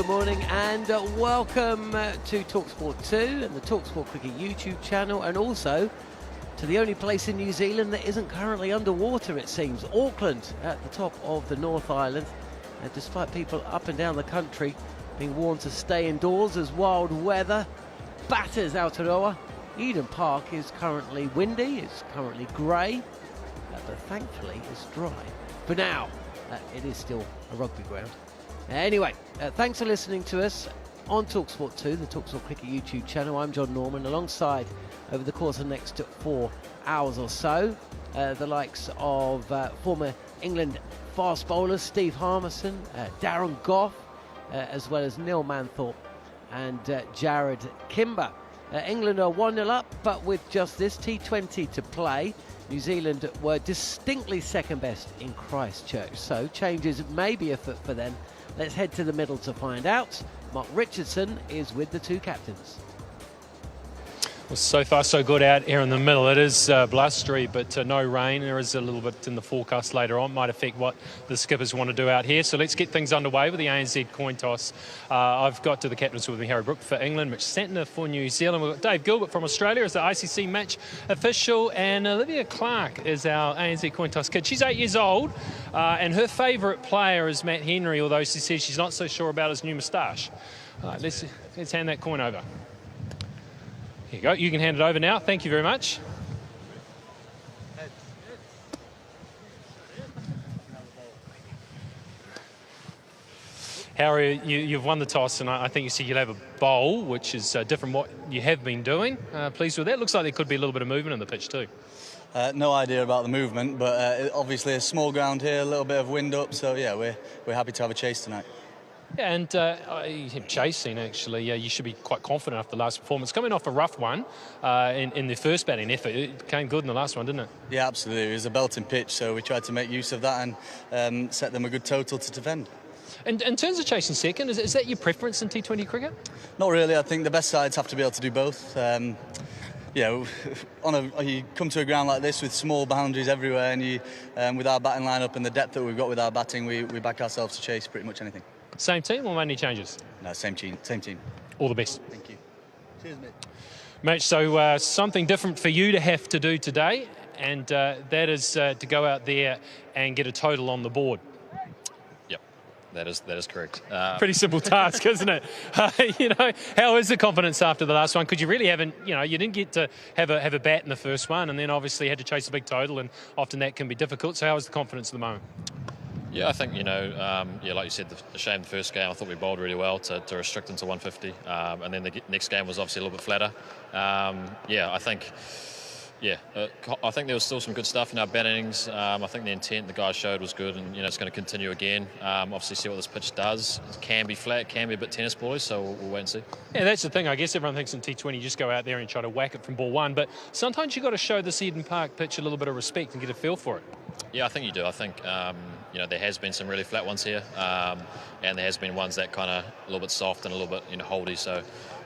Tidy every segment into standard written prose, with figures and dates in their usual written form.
good morning, and welcome to TalkSport 2 and the TalkSport Cricket YouTube channel, and also to the only place in New Zealand that isn't currently underwater, it seems. Auckland at the top of the North Island, and despite people up and down the country being warned to stay indoors as wild weather batters Aotearoa, Eden Park is currently windy, it's currently grey, but thankfully it's dry. For now, it is still a rugby ground. Anyway, thanks for listening to us on TalkSport 2, the TalkSport Cricket YouTube channel. I'm John Norman, alongside, over the course of the next 4 hours or so, the likes of former England fast bowlers Steve Harmison, Darren Gough, as well as Neil Manthorpe and Jared Kimber. England are 1-0 up, but with just this T20 to play, New Zealand were distinctly second best in Christchurch, so changes may be afoot for them. Let's head to the middle to find out. Mark Richardson is with the two captains. Well, so far so good out here in the middle. It is blustery, but no rain. There is a little bit in the forecast later on. Might affect what the skippers want to do out here. So let's get things underway with the ANZ coin toss. I've got to the captains with me, Harry Brook for England, Mitch Santner for New Zealand. We've got Dave Gilbert from Australia as the ICC match official, and Olivia Clark is our ANZ coin toss kid. She's 8 years old, and her favourite player is Matt Henry, although she says she's not so sure about his new moustache. Let's hand that coin over. Here you go. You can hand it over now. Thank you very much. Harry, you've won the toss, and I think you said you'll have a bowl, which is different from what you have been doing. Pleased with that? Looks like there could be a little bit of movement in the pitch too. No idea about the movement, but obviously a small ground here, a little bit of wind up, so yeah, we're happy to have a chase tonight. Yeah, and him chasing, actually, you should be quite confident after the last performance. Coming off a rough one in the first batting effort, it came good in the last one, didn't it? Yeah, absolutely. It was a belting pitch, so we tried to make use of that and set them a good total to defend. And in terms of chasing second, is that your preference in T20 cricket? Not really. I think the best sides have to be able to do both. Yeah, you come to a ground like this with small boundaries everywhere, and with our batting lineup and the depth that we've got with our batting, we back ourselves to chase pretty much anything. Same team or any changes? No, same team. All the best. Thank you. Cheers, mate. Mate, so something different for you to have to do today, and that is to go out there and get a total on the board. Yep, that is correct. Pretty simple task, isn't it? How is the confidence after the last one? Because you really haven't, you didn't get to have a bat in the first one, and then obviously had to chase a big total, and often that can be difficult. So how is the confidence at the moment? Yeah, I think, like you said, the shame the first game, I thought we bowled really well to restrict them to 150. And then the next game was obviously a little bit flatter. I think there was still some good stuff in our battings. I think the intent the guys showed was good, and, it's going to continue again. Obviously, see what this pitch does. It can be flat, can be a bit tennis ball-y, so we'll wait and see. Yeah, that's the thing. I guess everyone thinks in T20 you just go out there and try to whack it from ball one, but sometimes you've got to show this Eden Park pitch a little bit of respect and get a feel for it. Yeah, I think you do. I think, there has been some really flat ones here, and there has been ones that kind of a little bit soft and a little bit, holdy. So,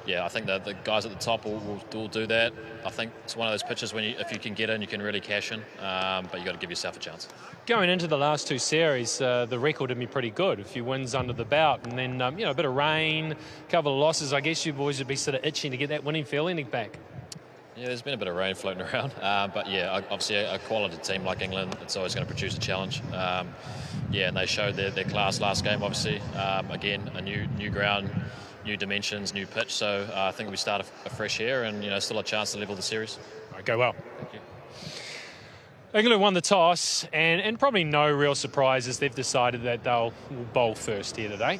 yeah, I think the guys at the top will do that. I think it's one of those pitches when if you can get in, you can really cash in, but you've got to give yourself a chance. Going into the last two series, the record would be pretty good. A few wins under the belt, and then, a bit of rain, a couple of losses. I guess you boys would be sort of itching to get that winning feeling back. Yeah, there's been a bit of rain floating around, but yeah, obviously a quality team like England, it's always going to produce a challenge. And they showed their class last game, obviously. Again, a new ground, new dimensions, new pitch, so I think we start a fresh air and, still a chance to level the series. All right, go well. Thank you. England won the toss, and probably no real surprises. They've decided that they'll bowl first here today.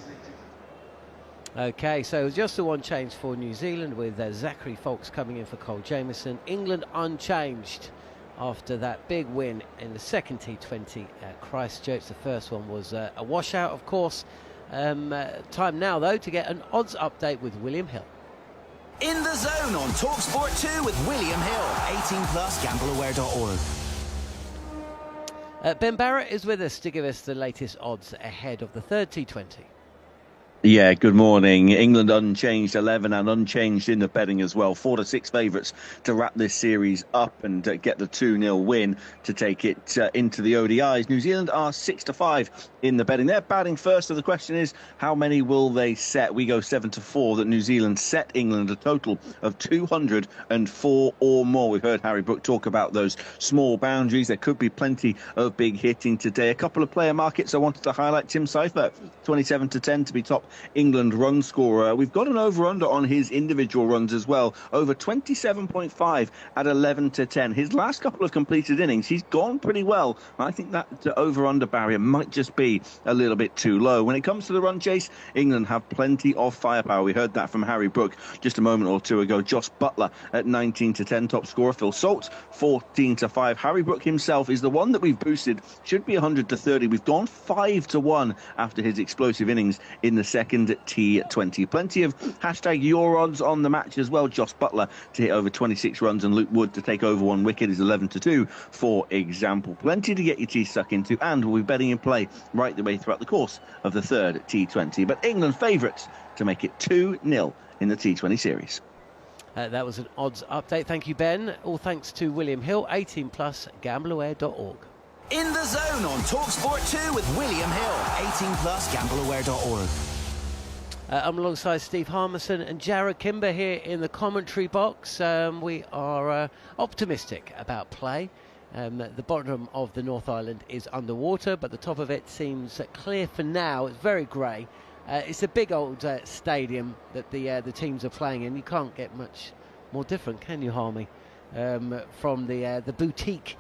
Okay, so just the one change for New Zealand, with Zachary Foulkes coming in for Cole Jamieson. England unchanged after that big win in the second T20 at Christchurch. The first one was a washout, of course. Time now, though, to get an odds update with William Hill. In the Zone on TalkSport 2 with William Hill. 18+, gambleaware.org. Ben Barrett is with us to give us the latest odds ahead of the third T20. Yeah, good morning. England unchanged 11 and unchanged in the betting as well. 4-6 favourites to wrap this series up and get the 2-0 win to take it into the ODIs. New Zealand are 6-5 in the betting. They're batting first, so the question is, how many will they set? We go 7-4 that New Zealand set England a total of 204 or more. We've heard Harry Brook talk about those small boundaries. There could be plenty of big hitting today. A couple of player markets I wanted to highlight. Tim Seifert, 27-10 to be top England run scorer. We've got an over-under on his individual runs as well, over 27.5 at 11-10. His last couple of completed innings, he's gone pretty well. I think that over-under barrier might just be a little bit too low. When it comes to the run chase, England have plenty of firepower. We heard that from Harry Brook just a moment or two ago. Josh Buttler at 19-10, top scorer. Phil Salt, 14-5. Harry Brook himself is the one that we've boosted. Should be 100-30. We've gone 5-1 after his explosive innings in the second T20. Plenty of hashtag your odds on the match as well. Josh Buttler to hit over 26 runs and Luke Wood to take over 1 wicket is 11-2, for example. Plenty to get your teeth stuck into, and we'll be betting in play right the way throughout the course of the third T20. But England favourites to make it 2-0 in the T20 series. That was an odds update. Thank you, Ben. All thanks to William Hill, 18+, gambleaware.org. In the Zone on TalkSport 2 with William Hill, 18+, gambleaware.org. I'm alongside Steve Harmison and Jared Kimber here in the commentary box. We are optimistic about play. The bottom of the North Island is underwater, but the top of it seems clear for now. It's very grey. It's a big old stadium that the teams are playing in. You can't get much more different, can you, Harmy? From the boutique,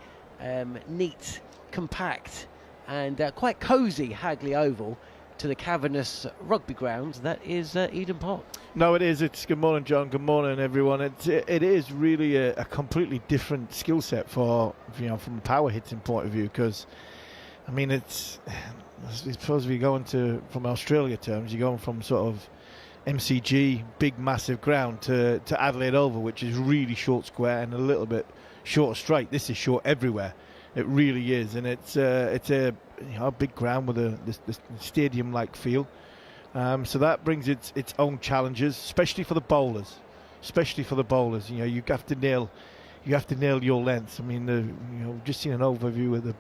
neat, compact, and quite cosy Hagley Oval to the cavernous rugby ground that is Eden Park. No, it is. It's good morning, John. Good morning, everyone. It is really a completely different skill set for, from a power hitting point of view, because I mean it's supposed to be going to, from Australia terms, you're going from sort of MCG, big massive ground, to Adelaide Oval, which is really short square and a little bit short straight. This is short everywhere. It really is, and it's a big ground with a stadium-like feel. So that brings its own challenges, especially for the bowlers. You have to nail your lengths. I mean, just seen an overview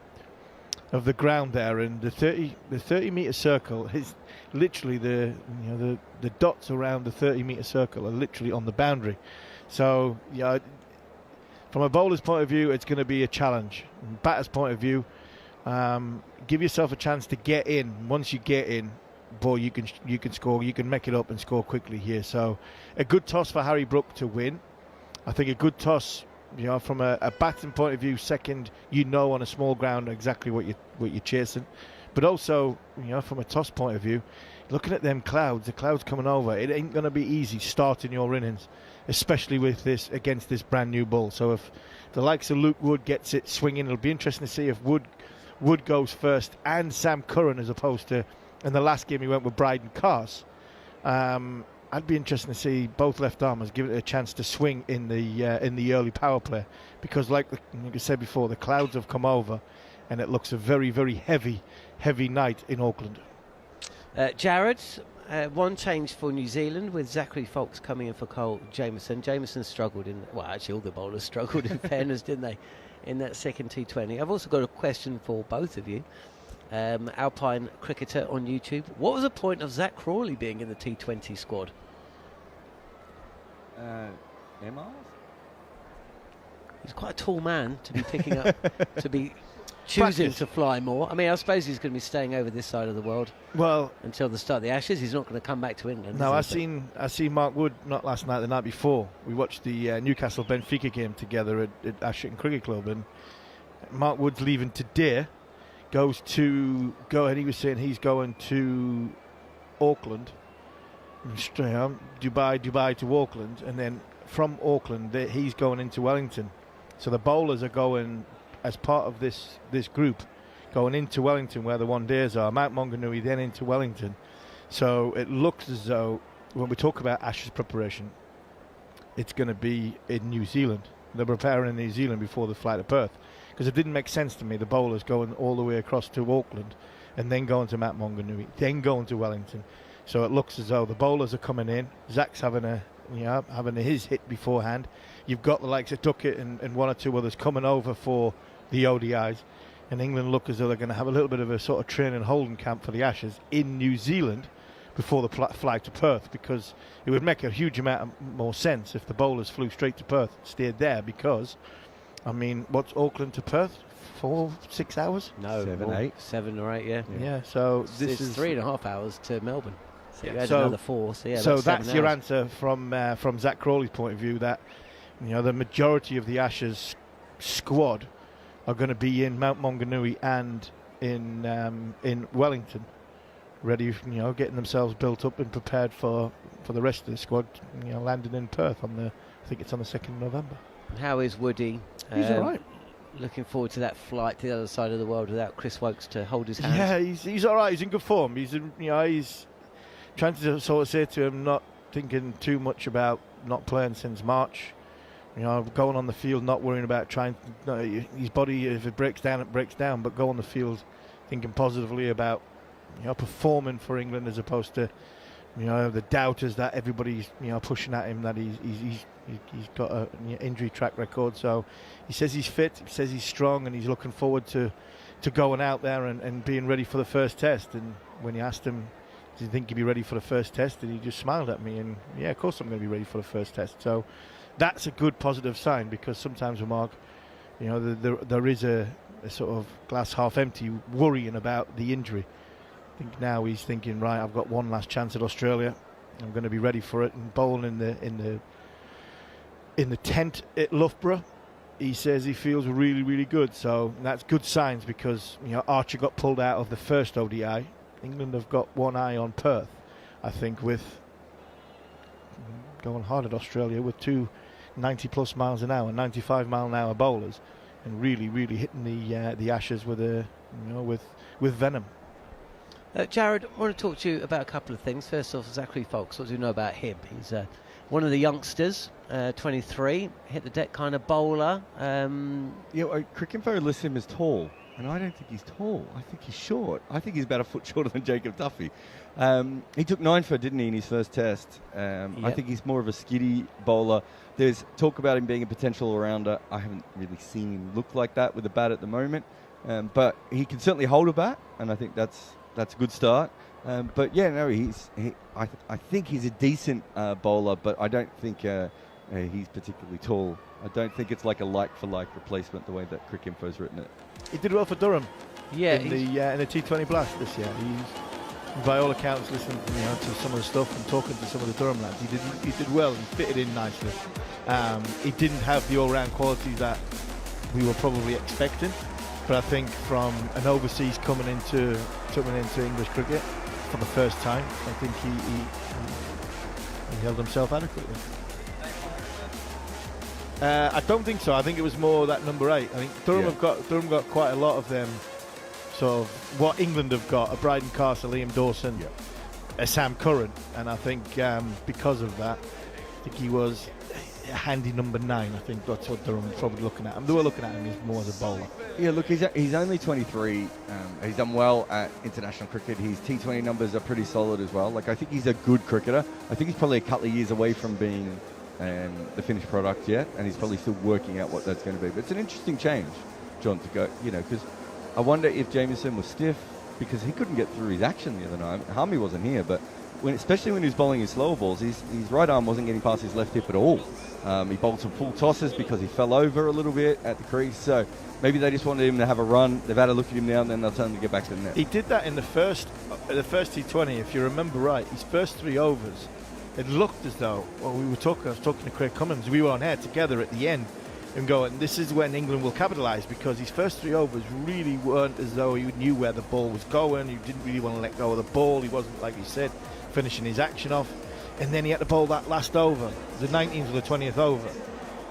of the ground there, and the 30-meter circle is literally the dots around the 30-meter circle are literally on the boundary. So from a bowler's point of view, it's going to be a challenge. From a batter's point of view, give yourself a chance to get in. Once you get in, boy, you can score. You can make it up and score quickly here. So a good toss for Harry Brook to win. I think a good toss, from a batting point of view, second, on a small ground exactly what you're chasing. But also, from a toss point of view, looking at them clouds, the clouds coming over, it ain't going to be easy starting your innings, especially with this against this brand new ball. So if the likes of Luke Wood gets it swinging, it'll be interesting to see if Wood goes first and Sam Curran, as opposed to in the last game he went with Bryden Cars. I'd be interested to see both left armers give it a chance to swing in the early power play, because like I said before, the clouds have come over and it looks a very, very heavy night in Auckland. Jared, one change for New Zealand with Zachary Foulkes coming in for Cole Jamieson. Jamieson struggled actually all the bowlers struggled in fairness, didn't they, in that second T20. I've also got a question for both of you. Alpine cricketer on YouTube. What was the point of Zach Crawley being in the T20 squad? MRs? He's quite a tall man to be picking up, to be choosing to fly more. I mean, I suppose he's going to be staying over this side of the world until the start of the Ashes. He's not going to come back to England. No, I seen Mark Wood, not last night, the night before. We watched the Newcastle Benfica game together at Ashton Cricket Club, and Mark Wood's leaving today. And he was saying he's going to Auckland, straight on, Dubai to Auckland, and then from Auckland he's going into Wellington. So the bowlers are going as part of this group, going into Wellington where the one days are. Mount Maunganui then into Wellington. So it looks as though when we talk about Ashes preparation, it's going to be in New Zealand. They're preparing in New Zealand before the flight to Perth, because it didn't make sense to me, the bowlers going all the way across to Auckland and then going to Mount Maunganui, then going to Wellington. So it looks as though the bowlers are coming in. Zach's having his hit beforehand. You've got the likes of Duckett and one or two others coming over for the ODIs. And England look as though they're going to have a little bit of a sort of training holding camp for the Ashes in New Zealand before the flight to Perth, because it would make a huge amount more sense if the bowlers flew straight to Perth, stayed there, because, I mean, what's Auckland to Perth? 4-6 hours? No, 7 or 8, yeah. Yeah, so this is 3.5 hours to Melbourne. So you add so, another 4, so yeah. So that's your answer from Zach Crawley's point of view, that the majority of the Ashes squad are going to be in Mount Maunganui and in Wellington, ready, getting themselves built up and prepared for the rest of the squad, landing in Perth I think it's on the 2nd of November. How is Woody? He's all right. Looking forward to that flight to the other side of the world without Chris Wokes to hold his hand. Yeah, he's all right. He's in good form. He's trying to sort of say to him, not thinking too much about not playing since March. Going on the field, not worrying about his body, if it breaks down, it breaks down, but go on the field thinking positively about, performing for England, as opposed to, the doubters that everybody's, pushing at him, that he's got an injury track record. So he says he's fit, he says he's strong, and he's looking forward to going out there and being ready for the first test. And when you asked him, do you think he'd be ready for the first test? And he just smiled at me, and yeah, of course I'm going to be ready for the first test. So that's a good positive sign, because sometimes, Mark, there is a sort of glass half empty, worrying about the injury. I think now he's thinking, right, I've got one last chance at Australia. I'm going to be ready for it. And bowling in the tent at Loughborough, he says he feels really, really good. So that's good signs, because Archer got pulled out of the first ODI. England have got one eye on Perth, I think, with going hard at Australia with 2 90+ miles an hour, 95 mile an hour bowlers, and really, really hitting the Ashes with with venom. Jared, I want to talk to you about a couple of things. First off, Zachary Foulkes, what do you know about him? He's one of the youngsters, 23, hit the deck kind of bowler. Cricinfo lists him as tall, and I don't think he's tall. I think he's short. I think he's about a foot shorter than Jacob Duffy. He took 9 for, didn't he, in his first test? Yep. I think he's more of a skiddy bowler. There's talk about him being a potential all-rounder. I haven't really seen him look like that with the bat at the moment, but he can certainly hold a bat, and I think that's a good start. But yeah, no, I think he's a decent bowler, but I don't think he's particularly tall. I don't think it's like a like-for-like replacement the way that Cricinfo's written it. He did well for Durham. Yeah, in the T20 Blast this year. He's, by all accounts, listening to some of the stuff and talking to some of the Durham lads, he did well and fitted in nicely. He didn't have the all-round quality that we were probably expecting, but I think from an overseas coming into English cricket for the first time, I think he held himself adequately. I don't think so. I think it was more that number 8. I think Durham got quite a lot of them. So what England have got: a Bryden Castle, Liam Dawson, a Sam Curran, and I think because of that, I think he was a handy number 9. I think that's what Durham was probably looking at him. They were looking at him as more as a bowler. Yeah, look, he's only 23. He's done well at international cricket. His T20 numbers are pretty solid as well. Like, I think he's a good cricketer. I think he's probably a couple of years away from being the finished product yet, and he's probably still working out what that's going to be. But it's an interesting change, John, to go, because I wonder if Jamieson was stiff because he couldn't get through his action the other night. Harmy wasn't here, but especially when he was bowling his slower balls, his right arm wasn't getting past his left hip at all. He bowled some full tosses because he fell over a little bit at the crease. So maybe they just wanted him to have a run. They've had a look at him now, and then they'll tell him to get back to the net. He did that in the first T20, if you remember right. His first 3 overs, it looked as though, I was talking to Craig Cummins, we were on air together at the end, and going, this is when England will capitalise, because his first 3 overs really weren't as though he knew where the ball was going. He didn't really want to let go of the ball. He wasn't, like you said, finishing his action off. And then he had to bowl that last over, the 19th or the 20th over.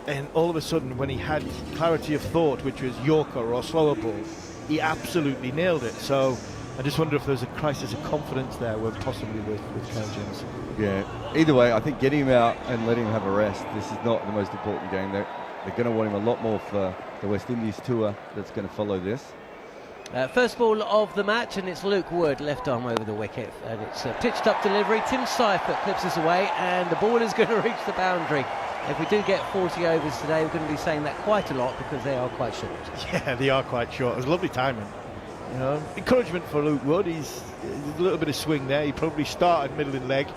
And all of a sudden, when he had clarity of thought, which was Yorker or slower ball, he absolutely nailed it. So I just wonder if there's a crisis of confidence there, possibly with Kyle James. Yeah. Either way, I think getting him out and letting him have a rest, this is not the most important game. They're going to want him a lot more for the West Indies tour that's going to follow this. First ball of the match, and it's Luke Wood, left arm over the wicket, and it's a pitched up delivery. Tim Seifert clips us away, and the ball is going to reach the boundary. If we do get 40 overs today, we're going to be saying that quite a lot because they are quite short. Yeah, they are quite short. It was lovely timing. You know, encouragement for Luke Wood. There's a little bit of swing there. He probably started middle in leg,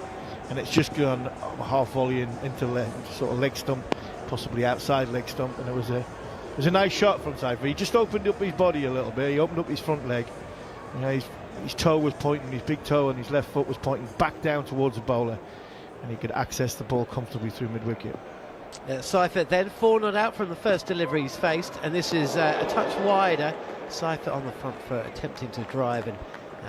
and it's just gone half volley into sort of leg stump, possibly outside leg stump, and it was a nice shot from Seifert. He just opened up his body a little bit. He opened up his front leg. You know, his toe was pointing, his big toe and his left foot was pointing back down towards the bowler, and he could access the ball comfortably through mid-wicket. Seifert then 4 not out from the first delivery he's faced, and this is a touch wider. Seifert on the front foot attempting to drive and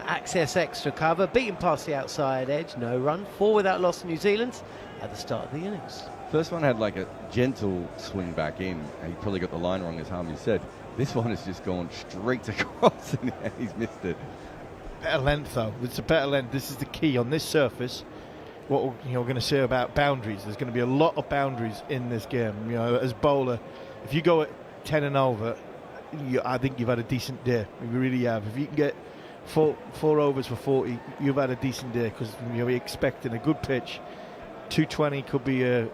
access extra cover, beating past the outside edge, no run, 4 without loss in New Zealand at the start of the innings. First one had like a gentle swing back in, and he probably got the line wrong, as Harmony said. This one has just gone straight across, and he's missed it. Better length, though. It's a better length. This is the key on this surface. What we're going to say about boundaries, there's going to be a lot of boundaries in this game. You know, as bowler, if you go at 10 and over, I think you've had a decent day. You really have. If you can get four overs for 40, you've had a decent day, because you're expecting a good pitch. 220 could be a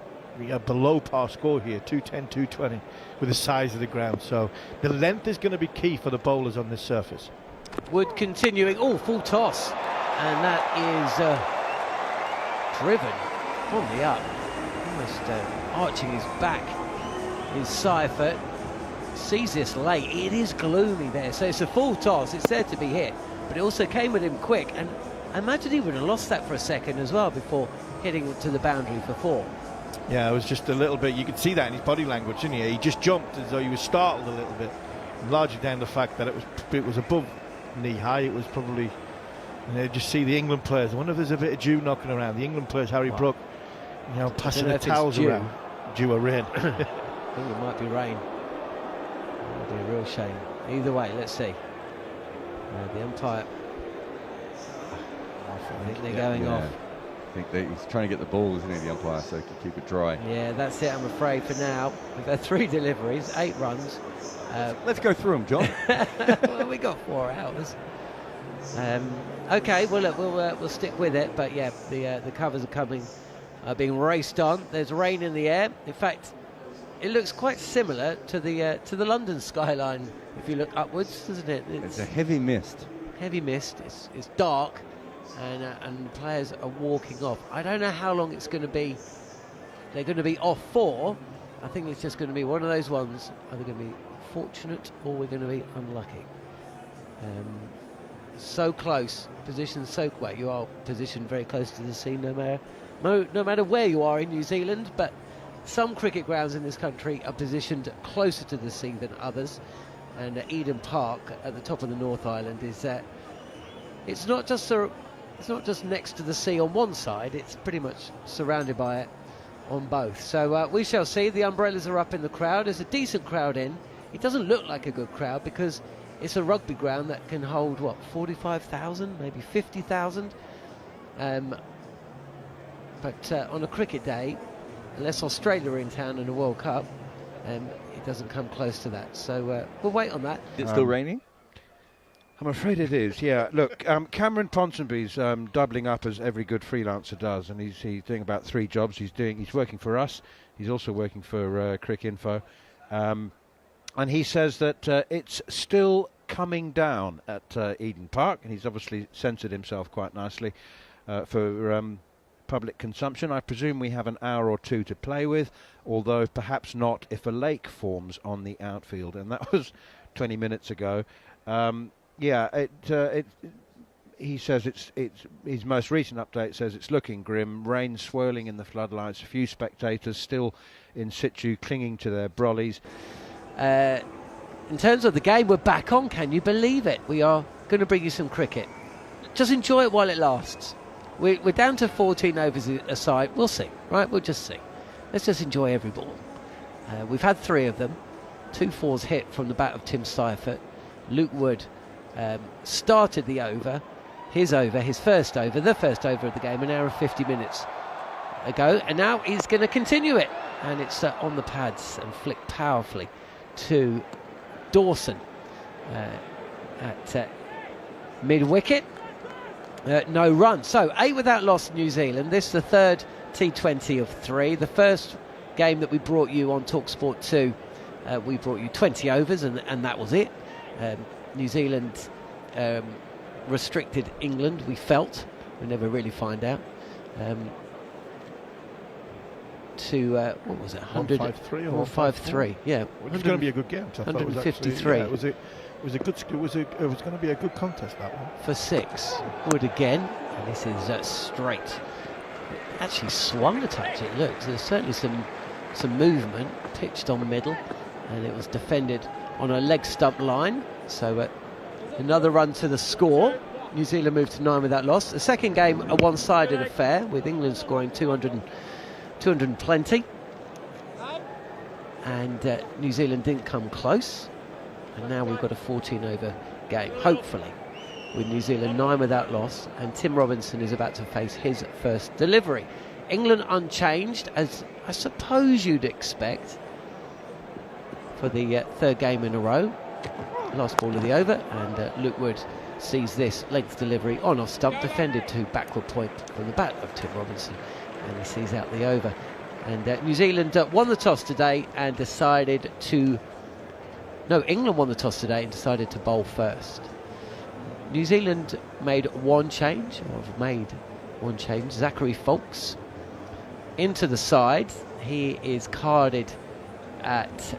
below par score here, 210, 220, with the size of the ground. So the length is going to be key for the bowlers on this surface. Wood continuing, full toss, and that is driven from the up, almost arching his back. Is Seifert, sees this late, it is gloomy there, so it's a full toss, it's there to be hit, but it also came with him quick, and I imagine he would have lost that for a second as well before hitting it to the boundary for 4. Yeah, it was just a little bit, you could see that in his body language, didn't you? He just jumped as though he was startled a little bit, largely down to the fact that it was above knee high. It was probably, just see the England players. I wonder if there's a bit of dew knocking around. The England players, Harry Brook, passing the towels around. Dew or rain. I think it might be rain. It would be a real shame. Either way, let's see. The umpire, I think they're going off. I think he's trying to get the ball, isn't he, the umpire, so he can keep it dry. Yeah, that's it, I'm afraid, for now. We've had 3 deliveries, 8 runs. Let's go through them, John. Well, we got 4 hours. Okay, well, look, we'll stick with it. But yeah, the covers are being raced on. There's rain in the air. In fact, it looks quite similar to the London skyline if you look upwards, doesn't it? It's a heavy mist. Heavy mist. It's dark, and players are walking off. I don't know how long it's going to be. They're going to be off for. I think it's just going to be one of those ones. Are they going to be fortunate or we're going to be unlucky? So close, positioned so well. You are positioned very close to the sea, no matter where you are in New Zealand. But some cricket grounds in this country are positioned closer to the sea than others. And Eden Park at the top of the North Island is it's not just next to the sea on one side. It's pretty much surrounded by it on both. So we shall see. The umbrellas are up in the crowd. There's a decent crowd in. It doesn't look like a good crowd because it's a rugby ground that can hold, 45,000, maybe 50,000. But on a cricket day, unless Australia are in town in the World Cup, it doesn't come close to that. So we'll wait on that. Is it still raining? I'm afraid it is, yeah. Look, Cameron Ponsonby's doubling up as every good freelancer does, and he's doing about 3 jobs. He's working for us. He's also working for Cricinfo. And he says that it's still coming down at Eden Park, and he's obviously censored himself quite nicely for public consumption. I presume we have an hour or 2 to play with, although perhaps not if a lake forms on the outfield, and that was 20 minutes ago. He says it's his most recent update says it's looking grim. Rain swirling in the floodlights. A few spectators still in situ, clinging to their brollies. In terms of the game, we're back on. Can you believe it? We are going to bring you some cricket. Just enjoy it while it lasts. We're down to 14 overs aside. We'll see, right? We'll just see. Let's just enjoy every ball. We've had 3 of them. 2 fours hit from the bat of Tim Seifert. Luke Wood started the over, his first over, the first over of the game, an hour and 50 minutes ago, and now he's going to continue it, and it's on the pads and flicked powerfully to Dawson. at mid-wicket. No run. So 8 without loss, New Zealand. This is the third T20 of 3. The first game that we brought you on TalkSport 2, we brought you 20 overs and that was it. New Zealand restricted England, we felt. We never really find out. To what was it? 153 or 153? Yeah, it was going to be a good game. 153. It was a good. It was going to be a good contest, that one. For 6. Wood again, and this is straight. It actually swung a touch. It looks. There's certainly some movement. Pitched on middle, and it was defended on a leg stump line. So another run to the score. New Zealand moved to 9 without loss. The second game, a one-sided affair, with England scoring 220, and New Zealand didn't come close. And now we've got a 14-over game, hopefully, with New Zealand 9 without loss, and Tim Robinson is about to face his first delivery. England unchanged, as I suppose you'd expect, for the third game in a row. Last ball of the over, and Luke Wood sees this length delivery on off stump, defended to backward point from the bat of Tim Robinson, and he sees out the over. And New Zealand won the toss today and decided to... No, England won the toss today and decided to bowl first. New Zealand made one change, Zachary Foulkes into the side. He is carded at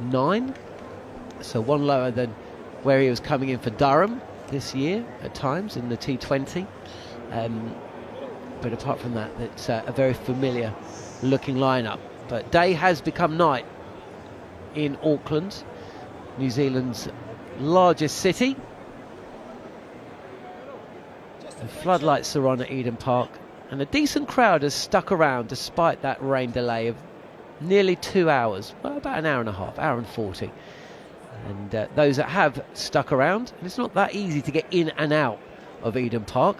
9, so 1 lower than where he was coming in for Durham this year at times in the T20. But apart from that, it's a very familiar looking lineup. But day has become night in Auckland, New Zealand's largest city. The floodlights are on at Eden Park, and a decent crowd has stuck around despite that rain delay of nearly 2 hours, well, about an hour and a half, hour and 40. And those that have stuck around, and it's not that easy to get in and out of Eden Park.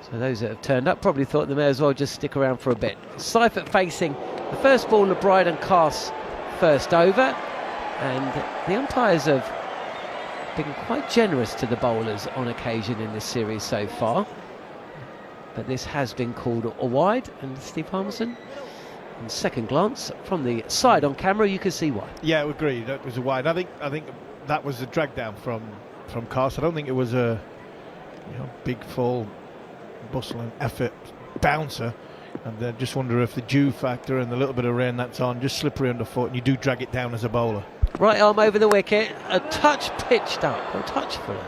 So those that have turned up probably thought they may as well just stick around for a bit. Seifert facing the first ball of Bryden Carr's first over, and the umpires have been quite generous to the bowlers on occasion in this series so far. But this has been called a wide, and Steve Harmison, on second glance from the side on camera, you can see why. Yeah, I agree. That was a wide. I think that was a drag down from Carr. I don't think it was a big full bustle and effort bouncer. And then just wonder if the dew factor and the little bit of rain that's on, just slippery underfoot, and you do drag it down as a bowler. Right arm over the wicket, a touch pitched up, a touch fuller.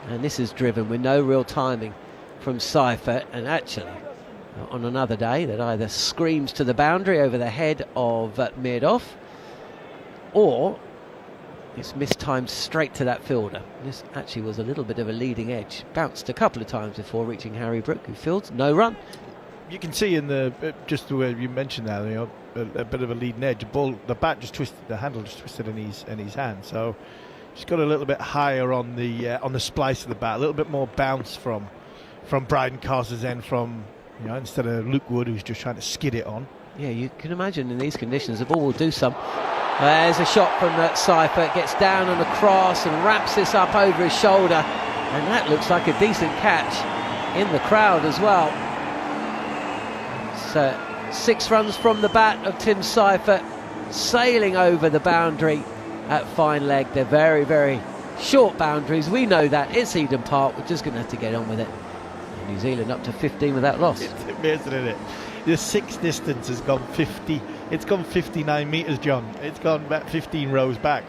And this is driven with no real timing from Seifert, and actually on another day that either screams to the boundary over the head of mid-off, or it's mistimed straight to that fielder. This actually was a little bit of a leading edge. Bounced a couple of times before reaching Harry Brook, who fields no run. You can see in the just the way you mentioned that, a bit of a leading edge. The bat just twisted, the handle just twisted in his hand. So just got a little bit higher on the splice of the bat, a little bit more bounce from Bryden Carr's end, from instead of Luke Wood, who's just trying to skid it on. Yeah, you can imagine in these conditions the ball will do some. There's a shot from Seifert, gets down on the cross and wraps this up over his shoulder, and that looks like a decent catch in the crowd as well. So 6 runs from the bat of Tim Seifert, sailing over the boundary at fine leg. They're very, very short boundaries. We know that. It's Eden Park. We're just going to have to get on with it. And New Zealand up to 15 without loss. It's amazing, isn't it? The 6 distance has gone 50. It's gone 59 metres, John. It's gone about 15 rows back.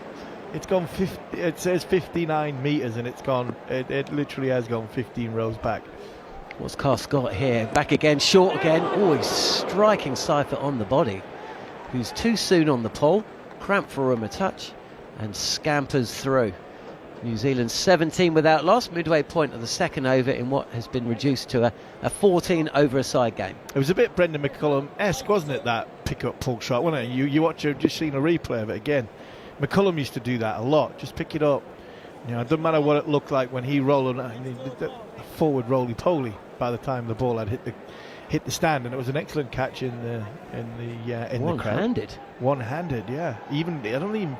It's gone 50. It says 59 metres, and it's gone. It literally has gone 15 rows back. What's Carr got here? Back again, short again. Oh, he's striking Seifert on the body, who's too soon on the pole. Cramp for him a touch, and scampers through. New Zealand 17 without loss, midway point of the second over in what has been reduced to a 14 over a side game. It was a bit Brendan McCullum-esque, wasn't it, that pick-up pull shot, wasn't it? You watch it, just seen a replay of it again. McCullum used to do that a lot, just pick it up. It doesn't matter what it looked like when he rolled on the forward roly-poly by the time the ball had hit the stand, and it was an excellent catch in the crowd. One-handed. One-handed, yeah. I don't even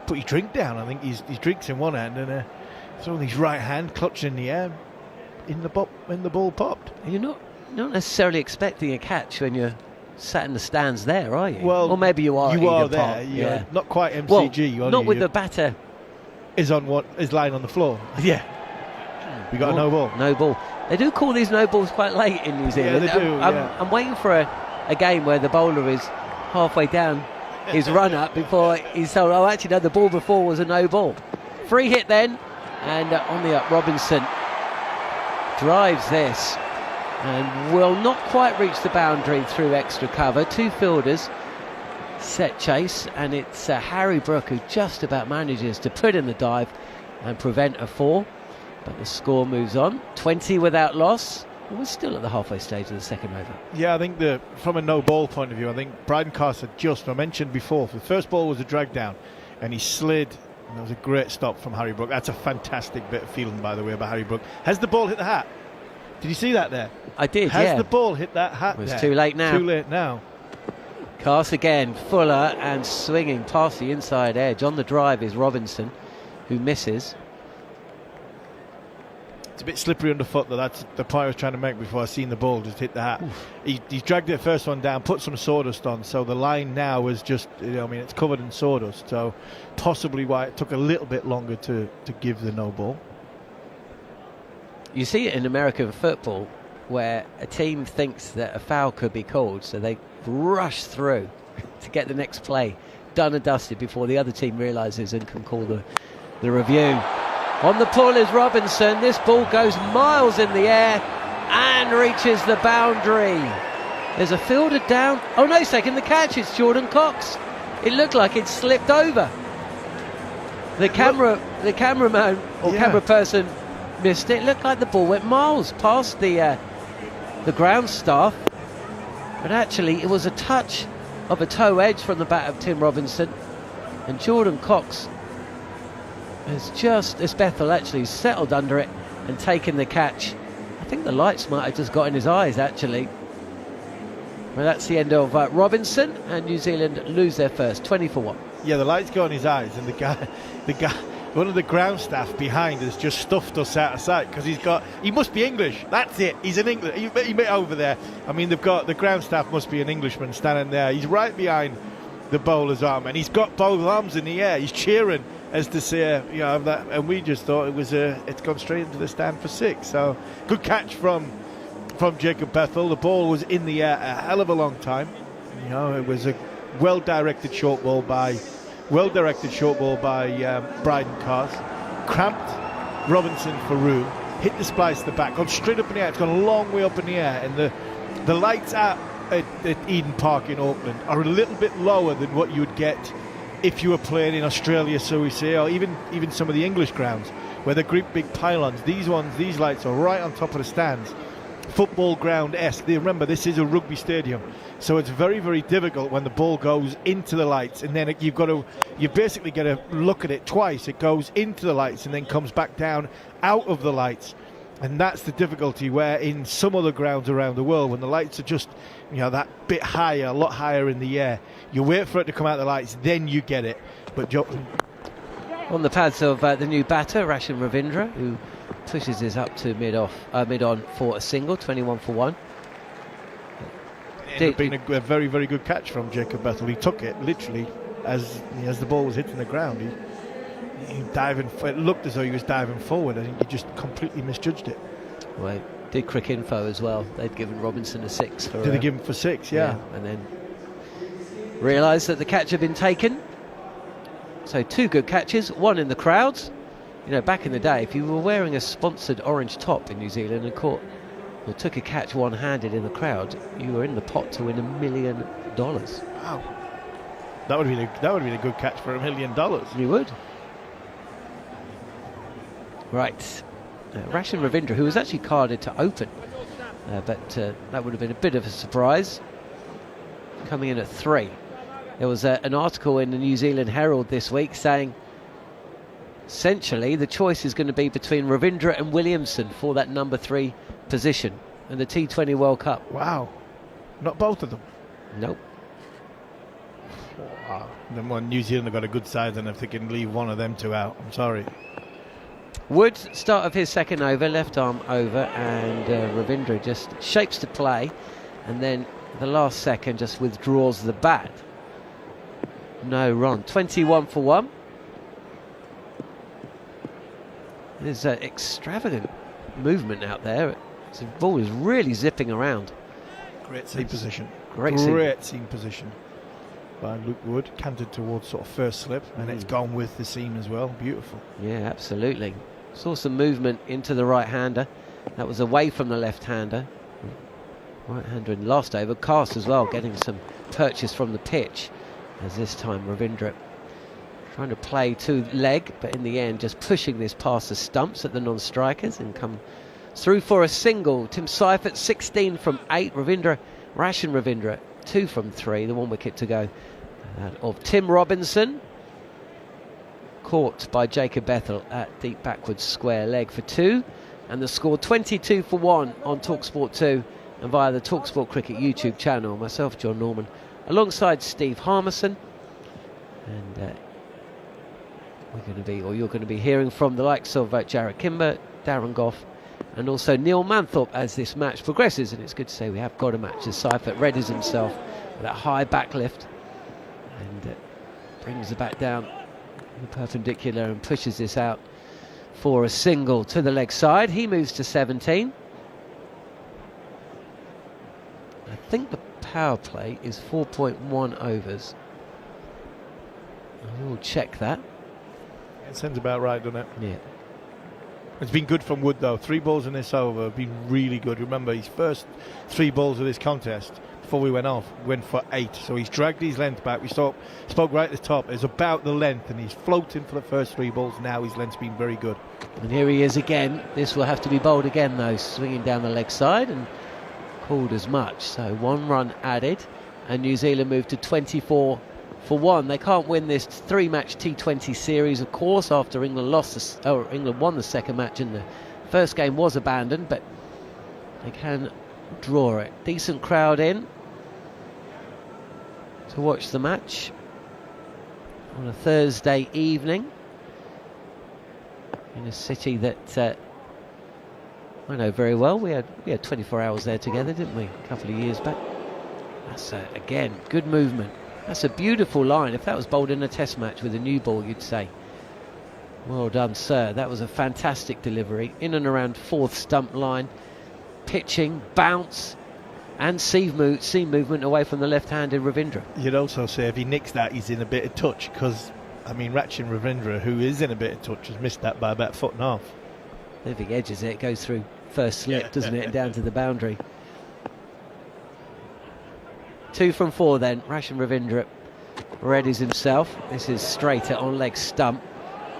put your drink down. I think his drink's in one hand and throwing his right hand, clutching in the air, in the ball popped. You're not necessarily expecting a catch when you're sat in the stands there, are you? Well, or maybe you are. You are there. Park. Yeah. Not quite MCG. Well, not with the batter. Is lying on the floor. Yeah. We got a no ball. No ball. They do call these no balls quite late in New Zealand. Yeah, they do. I'm waiting for a game where the bowler is halfway down his run up before he's told, oh, actually, no, the ball before was a no ball. Free hit then, and on the up, Robinson drives this and will not quite reach the boundary through extra cover. Two fielders set chase, and it's Harry Brook who just about manages to put in the dive and prevent a 4. But the score moves on. 20 without loss. We're still at the halfway stage of the second over. Yeah, I think from a no ball point of view, I think Bryden Carse had I mentioned before, the first ball was a drag down and he slid, and there was a great stop from Harry Brook. That's a fantastic bit of fielding, by the way, by Harry Brook. Has the ball hit the hat? Did you see that there? I did, Has the ball hit that hat? It was there? too late now. Too late now. Carse again, Fuller, and swinging past the inside edge. On the drive is Robinson, who misses. It's a bit slippery underfoot, though. That's the point I was trying to make before I seen the ball just hit the hat. He dragged the first one down, put some sawdust on, so the line now is just, it's covered in sawdust, so possibly why it took a little bit longer to give the no ball. You see it in American football where a team thinks that a foul could be called, so they rush through to get the next play done and dusted before the other team realises and can call the review. On the pull is Robinson. This ball goes miles in the air and reaches the boundary. There's a fielder down. Oh, no, second the catch. It's Jordan Cox. It looked like it slipped over. The cameraman or camera person missed it. It looked like the ball went miles past the ground staff. But actually, it was a touch of a toe edge from the bat of Tim Robinson. And Jordan Cox has as Bethel actually settled under it and taken the catch. I think the lights might have just got in his eyes, actually. Well, that's the end of Robinson, and New Zealand lose their first, 20-1. Yeah, the lights got in his eyes, and the guy, one of the ground staff behind has just stuffed us out of sight because he must be English. That's it. He's an English. He over there. I mean, the ground staff must be an Englishman standing there. He's right behind the bowler's arm, and he's got both arms in the air. He's cheering as to say, that, and we just thought it's gone straight into the stand for 6. So good catch from Jacob Bethel. The ball was in the air a hell of a long time. It was a well-directed short ball by Bryden Carse. Cramped Robinson for room. Hit the splice at the back. Gone straight up in the air. It's gone a long way up in the air. And the lights at Eden Park in Auckland are a little bit lower than what you would get if you were playing in Australia, so we say, or even some of the English grounds where they're great big pylons. These lights are right on top of the stands. Football ground-esque. Remember, this is a rugby stadium, so it's very, very difficult when the ball goes into the lights, and then you basically get to look at it twice. It goes into the lights and then comes back down out of the lights. And that's the difficulty, where in some other grounds around the world, when the lights are just, that bit higher, a lot higher in the air, you wait for it to come out of the lights, then you get it. But on the pads of the new batter, Rashin Ravindra, who pushes this up to mid-on for a single, 21-1. It been a very, very good catch from Jacob Bethel. He took it literally as the ball was hitting the ground. He diving. It looked as though he was diving forward. I think he just completely misjudged it. Well, did Crick Info as well. They'd given Robinson a 6. Did they give him for 6? Yeah. And then realised that the catch had been taken. So 2 good catches, 1 in the crowds. Back in the day, if you were wearing a sponsored orange top in New Zealand and caught or took a catch one-handed in the crowd, you were in the pot to win $1 million. Wow. That would have been a good catch for $1 million. You would. Right, Rashin Ravindra, who was actually carded to open, but that would have been a bit of a surprise, coming in at 3. There was an article in the New Zealand Herald this week saying essentially the choice is going to be between Ravindra and Williamson for that number 3 position in the T20 World Cup. Wow, not both of them? Nope. Wow. Then when New Zealand have got a good side, then if they can leave one of them two out, I'm sorry. Wood, start of his second over, left arm over, and Ravindra just shapes to play, and then the last second just withdraws the bat. No run. 21 for 1. There's an extravagant movement out there. The ball is really zipping around. Great seam position. Great seam position by Luke Wood. Canted towards sort of first slip, and it's gone with the seam as well. Beautiful. Yeah, absolutely. Saw some movement into the right-hander. That was away from the left-hander. Right-hander in last over. Cast as well, getting some purchase from the pitch. As this time Ravindra trying to play to leg, but in the end just pushing this past the stumps at the non-strikers and come through for a single. Tim Seifert 16 from 8. Rashin Ravindra 2 from 3. The 1 wicket to go. Of Tim Robinson, caught by Jacob Bethel at deep backwards square leg for 2, and the score 22 for 1 on TalkSport 2 and via the TalkSport Cricket YouTube channel. Myself, John Norman, alongside Steve Harmison, and you're going to be hearing from the likes of Jarrod Kimber, Darren Gough, and also Neil Manthorpe as this match progresses. And it's good to say we have got a match as Seifert readies himself with that high back lift and brings the bat down perpendicular and pushes this out for a single to the leg side. He moves to 17. I think the power play is 4.1 overs. I will check that. It sounds about right, doesn't it? Yeah. It's been good from Wood, though. 3 balls in this over have been really good. Remember, his first 3 balls of this contest, before we went off, went for 8. So he's dragged his length back. We spoke right at the top. It's about the length, and he's floating for the first 3 balls. Now his length's been very good. And here he is again. This will have to be bowled again, though, swinging down the leg side and called as much. So 1 run added, and New Zealand moved to 24 for 1. They can't win this 3-match T20 series, of course, after England England won the second match and the first game was abandoned, but they can draw it. Decent crowd in to watch the match on a Thursday evening in a city that I know very well. We had 24 hours there together, didn't we, a couple of years back? That's again good movement. That's a beautiful line. If that was bowled in a test match with a new ball, you'd say, well done, sir. That was a fantastic delivery. In and around 4th stump line. Pitching, bounce, and seam movement away from the left-handed Ravindra. You'd also say if he nicks that, he's in a bit of touch, because, I mean, Rashin Ravindra, who is in a bit of touch, has missed that by about 1.5 foot. If he edges it, it goes through first slip, doesn't it, and down to the boundary. 2 from 4 then. Rashin Ravindra readies himself. This is straighter on leg stump,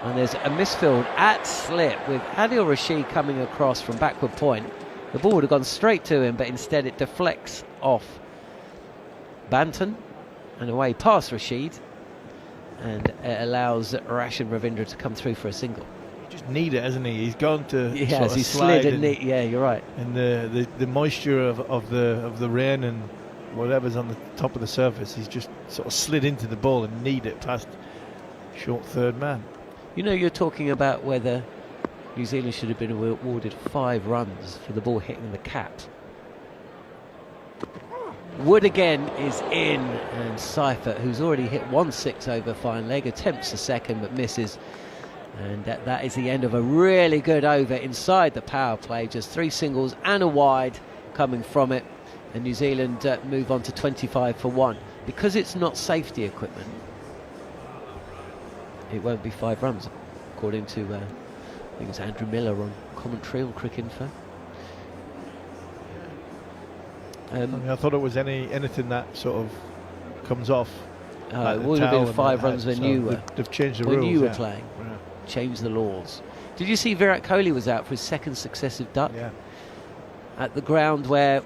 and there's a misfield at slip with Adil Rashid coming across from backward point. The ball would have gone straight to him, but instead it deflects off Banton and away past Rashid, and it allows Rashin Ravindra to come through for a single. He just need it, hasn't he? He's gone to yes, he slid and yeah, you're right. And the moisture of the rain and whatever's on the top of the surface, he's just sort of slid into the ball and kneed it past short third man. You know, you're talking about whether New Zealand should have been awarded 5 runs for the ball hitting the cap. Wood again is in, and Seifert, who's already hit 1 6-over fine leg, attempts a second but misses, and that is the end of a really good over inside the power play. Just 3 singles and a wide coming from it, and New Zealand move on to 25 for 1. Because it's not safety equipment, it won't be 5 runs, according to I think it's Andrew Miller on commentary on Cricinfo. I thought it was anything that sort of comes off. It would have been 5 runs when you were. They've changed the rules. When you were playing, changed the laws. Did you see Virat Kohli was out for his 2nd successive duck? Yeah. At the ground where,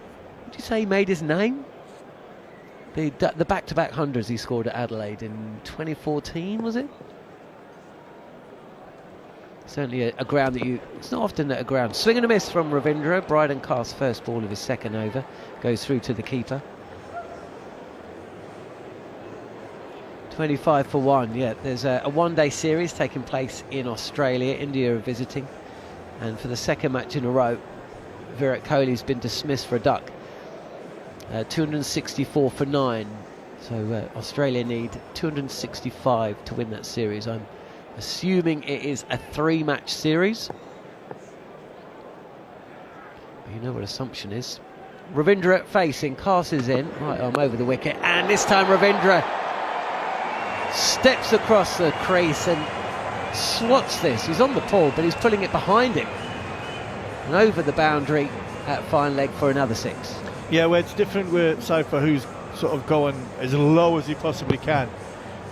did you say he made his name? The back-to-back hundreds he scored at Adelaide in 2014, was it? Certainly a ground that it's not often that a ground. Swing and a miss from Ravindra. Bryden Cast's first ball of his 2nd over goes through to the keeper. 25 for 1, yeah. There's a one-day series taking place in Australia. India are visiting. And for the second match in a row, Virat Kohli's been dismissed for a duck. 264 for 9. So Australia need 265 to win that series. I'm assuming it is a 3-match series. But you know what assumption is. Ravindra facing, passes in, right arm over the wicket, and this time Ravindra steps across the crease and swats this. He's on the pull, but he's pulling it behind him and over the boundary at fine leg for another 6. Yeah, well, it's different with Saifa, who's sort of going as low as he possibly can.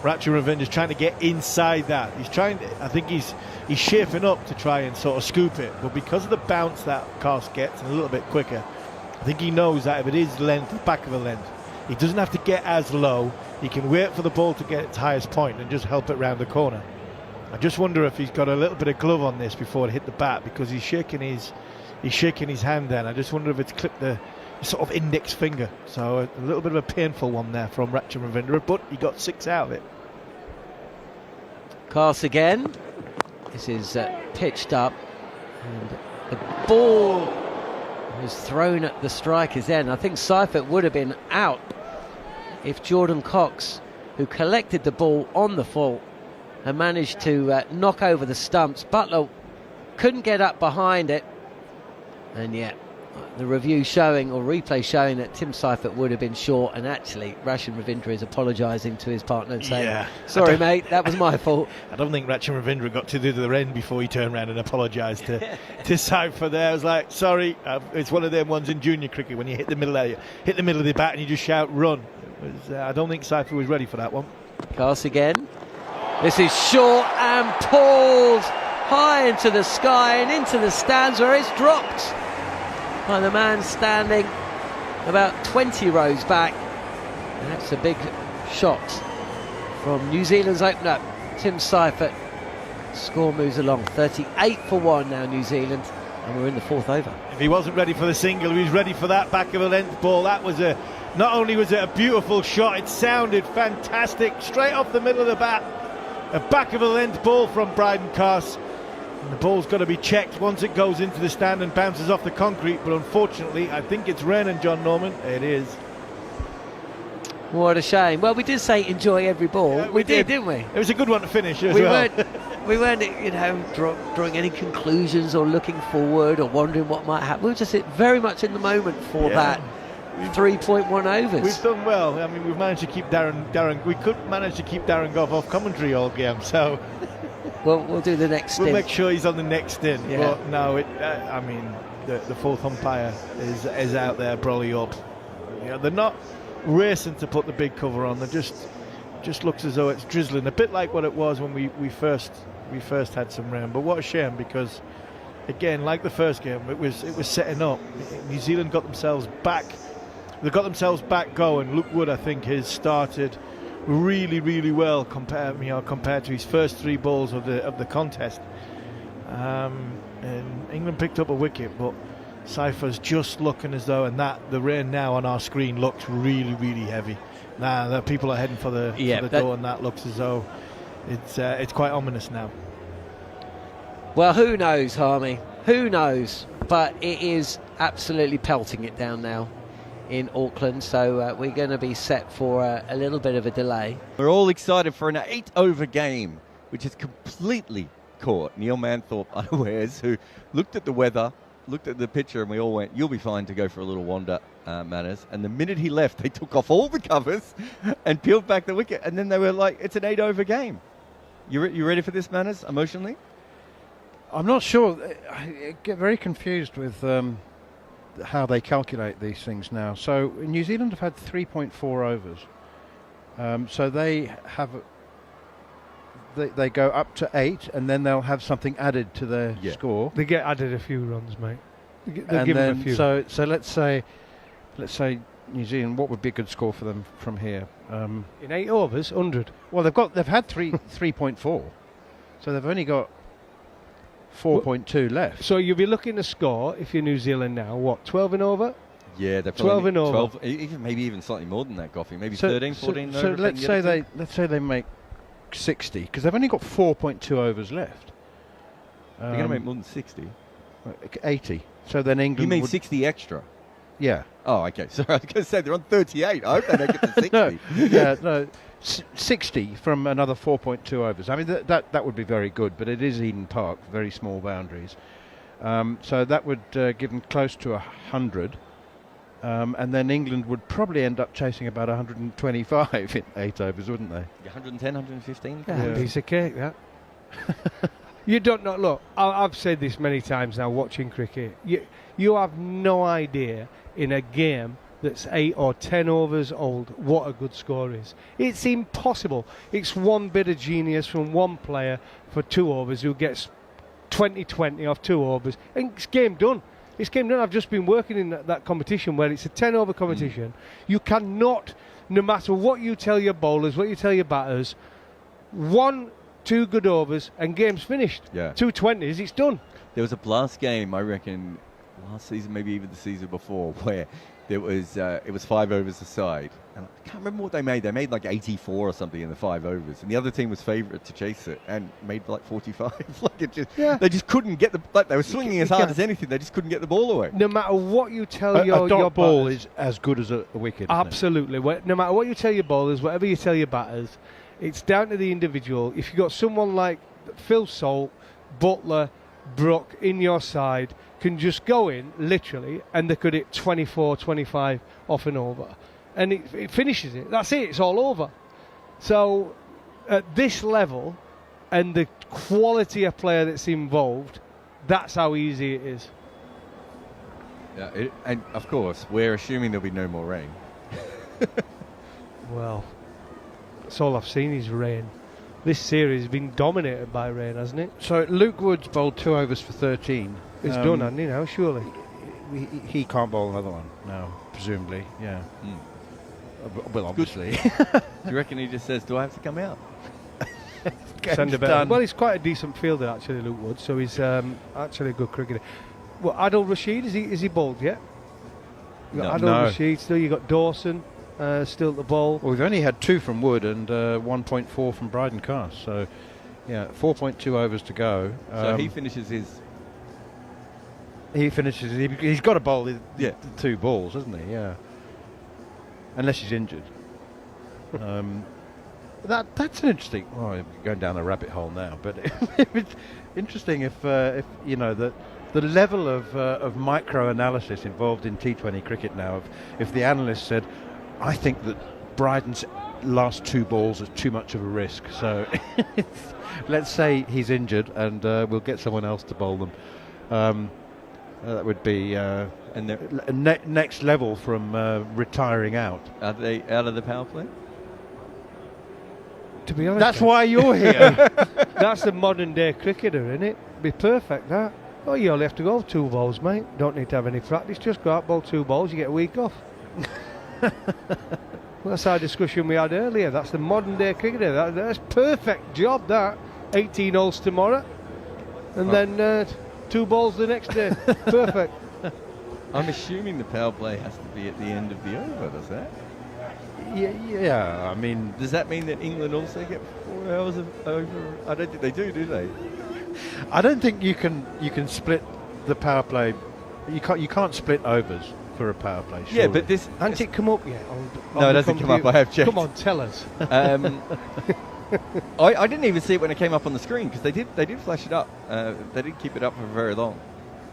Ratchin Ravindra's trying to get inside that. He's trying to, I think he's shaping up to try and sort of scoop it, but because of the bounce that Kars gets and a little bit quicker, I think he knows that if it is length, the back of the length, he doesn't have to get as low. He can wait for the ball to get its highest point and just help it round the corner. I just wonder if he's got a little bit of glove on this before it hit the bat, because he's shaking his hand then. I just wonder if it's clipped the sort of index finger. So a little bit of a painful one there from Ratchin Ravindra, but he got 6 out of it. Kars again. This is pitched up, and the ball was thrown at the striker's end. I think Seifert would have been out if Jordan Cox, who collected the ball on the full and managed to knock over the stumps. Butler couldn't get up behind it, and yet the review showing, or replay showing, that Tim Seifert would have been short, and actually Ratchin Ravindra is apologising to his partner and saying, sorry mate, that was my fault. I don't think Ratchin Ravindra got to the other end before he turned around and apologised to Seifert there. I was like, sorry, it's one of them ones in junior cricket when you hit the middle of the bat and you just shout run. I don't think Seifert was ready for that one. Kars again. This is short and pulled high into the sky and into the stands, where it's dropped by the man standing about 20 rows back. And that's a big shot from New Zealand's opener, Tim Seifert. Score moves along, 38 for 1 now, New Zealand, and we're in the 4th over. If he wasn't ready for the single, he was ready for that back of a length ball. That was not only was it a beautiful shot, it sounded fantastic, straight off the middle of the bat. A back of a length ball from Bryden Kars. And the ball's got to be checked once it goes into the stand and bounces off the concrete, but unfortunately I think it's raining, John Norman. It is. What a shame. Well, we did say enjoy every ball. Yeah, we did, didn't we? It was a good one to finish as well. We weren't, drawing any conclusions or looking forward or wondering what might happen. We were just very much in the moment for that 3.1 overs. We've done well. I mean, we've managed to keep Darren. We could manage to keep Darren Goff off commentary all game. So we'll do the next stint. We'll make sure he's on the next stint. Yeah. But no, I mean, the 4th umpire is out there, brolly up. They're not racing to put the big cover on. They just looks as though it's drizzling, a bit like what it was when we first had some rain. But what a shame, because again, like the first game, it was setting up. New Zealand got themselves back. They got themselves back going. Luke Wood, I think, has started really, really well compared to his first 3 balls of the contest. And England picked up a wicket, but Seifert's just looking as though, and the rain now on our screen looks really, really heavy. Now the people are heading for the door, and that looks as though it's quite ominous now. Well, who knows, Harmy? Who knows? But it is absolutely pelting it down now in Auckland, so we're going to be set for a little bit of a delay. We're all excited for an 8-over game, which is completely caught Neil Manthorpe unawares, who looked at the weather, looked at the picture, and we all went, you'll be fine to go for a little wander, Manners. And the minute he left, they took off all the covers and peeled back the wicket, and then they were like, it's an 8-over game. You ready for this, Manners, emotionally? I'm not sure. I get very confused with how they calculate these things now. So New Zealand have had 3.4 overs. So they have they go up to 8, and then they'll have something added to their score. They get added a few runs, mate. They'll give them a few. So let's say New Zealand. What would be a good score for them from here? In 8 overs, 100. Well, they've had 3.4, so they've only got 4.2 left. So you'll be looking to score, if you're New Zealand now, what, 12 and over? Yeah, they're 12 and over. 12, maybe even slightly more than that, Goffey. Maybe 13, 14. So over let's say they make 60 because they've only got 4.2 overs left. They're going to make more than 60. 80. So then England. You mean would, 60 extra? Yeah. Oh, okay. Sorry, I was going to say they're on 38. I hope they make it to 60. no. 60 from another 4.2 overs. I mean, that would be very good, but it is Eden Park, very small boundaries. So that would give them close to 100. And then England would probably end up chasing about 125 in 8 overs, wouldn't they? 110, 115? Yeah. Piece of cake, that. You don't know. Look, I've said this many times now watching cricket. You have no idea in a game that's 8 or 10 overs old what a good score is. It's impossible. It's one bit of genius from one player for 2 overs who gets 20-20 off 2 overs, and it's game done. It's game done. I've just been working in that competition where it's a 10 over competition. You cannot, no matter what you tell your bowlers, what you tell your batters, 1-2 good overs and game's finished. Yeah. 2 20s, it's done. There was a blast game, I reckon, last season, maybe even the season before, where it was 5 overs aside. And I can't remember what they made. They made like 84 or something in the 5 overs. And the other team was favourite to chase it and made like 45. They just couldn't get they were swinging as hard as anything. They just couldn't get the ball away. No matter what you tell your ball batters, is as good as a wicket. Absolutely. No matter what you tell your bowlers, whatever you tell your batters, it's down to the individual. If you've got someone like Phil Salt, Butler, Brook in your side, can just go in, literally, and they could hit 24, 25 off and over. And it finishes it. That's it. It's all over. So, at this level, and the quality of player that's involved, that's how easy it is. Yeah, and of course, we're assuming there'll be no more rain. Well, that's all I've seen is rain. This series has been dominated by rain, hasn't it? So Luke Woods bowled 2 overs for 13. It's done, hasn't he, now, surely? He can't bowl another one now, presumably, yeah. Well, obviously. Do you reckon he just says, do I have to come out? Send well, he's quite a decent fielder, actually, Luke Woods, so he's actually a good cricketer. Well, Adil Rashid, is he bowled yet? You got Adil Rashid still, you got Dawson still at the ball. Well, we've only had 2 from Wood and 1.4 from Bryden Cast, so yeah, 4.2 overs to go. So he finishes his... He's got to bowl the 2 balls, hasn't he? Yeah. Unless he's injured. That's an interesting. Well, we're going down a rabbit hole now, but it's interesting if you know the level of micro-analysis involved in T20 cricket now. If the analyst said, I think that Bryden's last 2 balls is too much of a risk, so let's say he's injured and we'll get someone else to bowl them. That would be next level from retiring out. Are they out of the power play? To be honest, that's why you're here. That's the modern day cricketer, isn't it? Be perfect, that. Oh, you only have to go 2 balls, mate. Don't need to have any practice. Just go out, bowl 2 balls, you get a week off. Well, that's our discussion we had earlier. That's the modern day cricketer. That's perfect job, that. 18 holes tomorrow, and then 2 balls the next day. Perfect. I'm assuming the power play has to be at the end of the over, does that? Yeah. I mean, does that mean that England also get 4 hours of over? I don't think they do they? I don't think you can split the power play. You can't split overs for a power play. Surely. Yeah, but this hasn't it come up yet? No, it hasn't come up. I have checked. Come on, tell us. I didn't even see it when it came up on the screen because they did flash it up. They didn't keep it up for very long.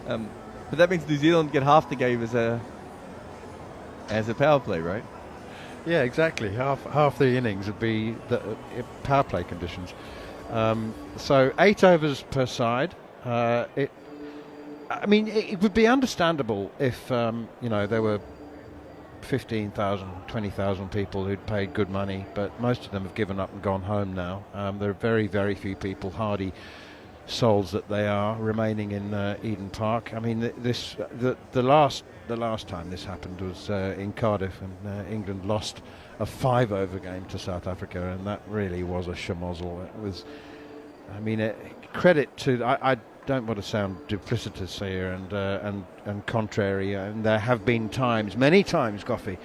But that means New Zealand get half the game as a power play, right? Yeah, exactly. Half the innings would be the power play conditions. So 8 overs per side. It would be understandable if there were 15,000, 20,000 people who'd paid good money, but most of them have given up and gone home now. There are very, very few people, hardy souls that they are, remaining in Eden Park. I mean, the last time this happened was in Cardiff, and England lost a 5-over game to South Africa, and that really was a schmozzle. It was, credit to don't want to sound duplicitous here and contrary, and there have been times, many times, Goffey,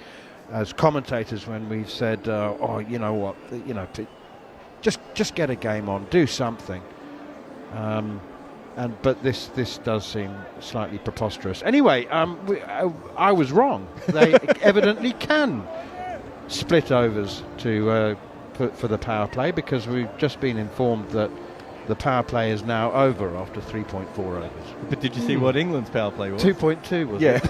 as commentators, when we've said, "Oh, you know what, just get a game on, do something." But this does seem slightly preposterous. Anyway, I was wrong. They evidently can split overs to for the power play, because we've just been informed that the power play is now over after 3.4 overs. But did you see what England's power play was? 2.2 was it?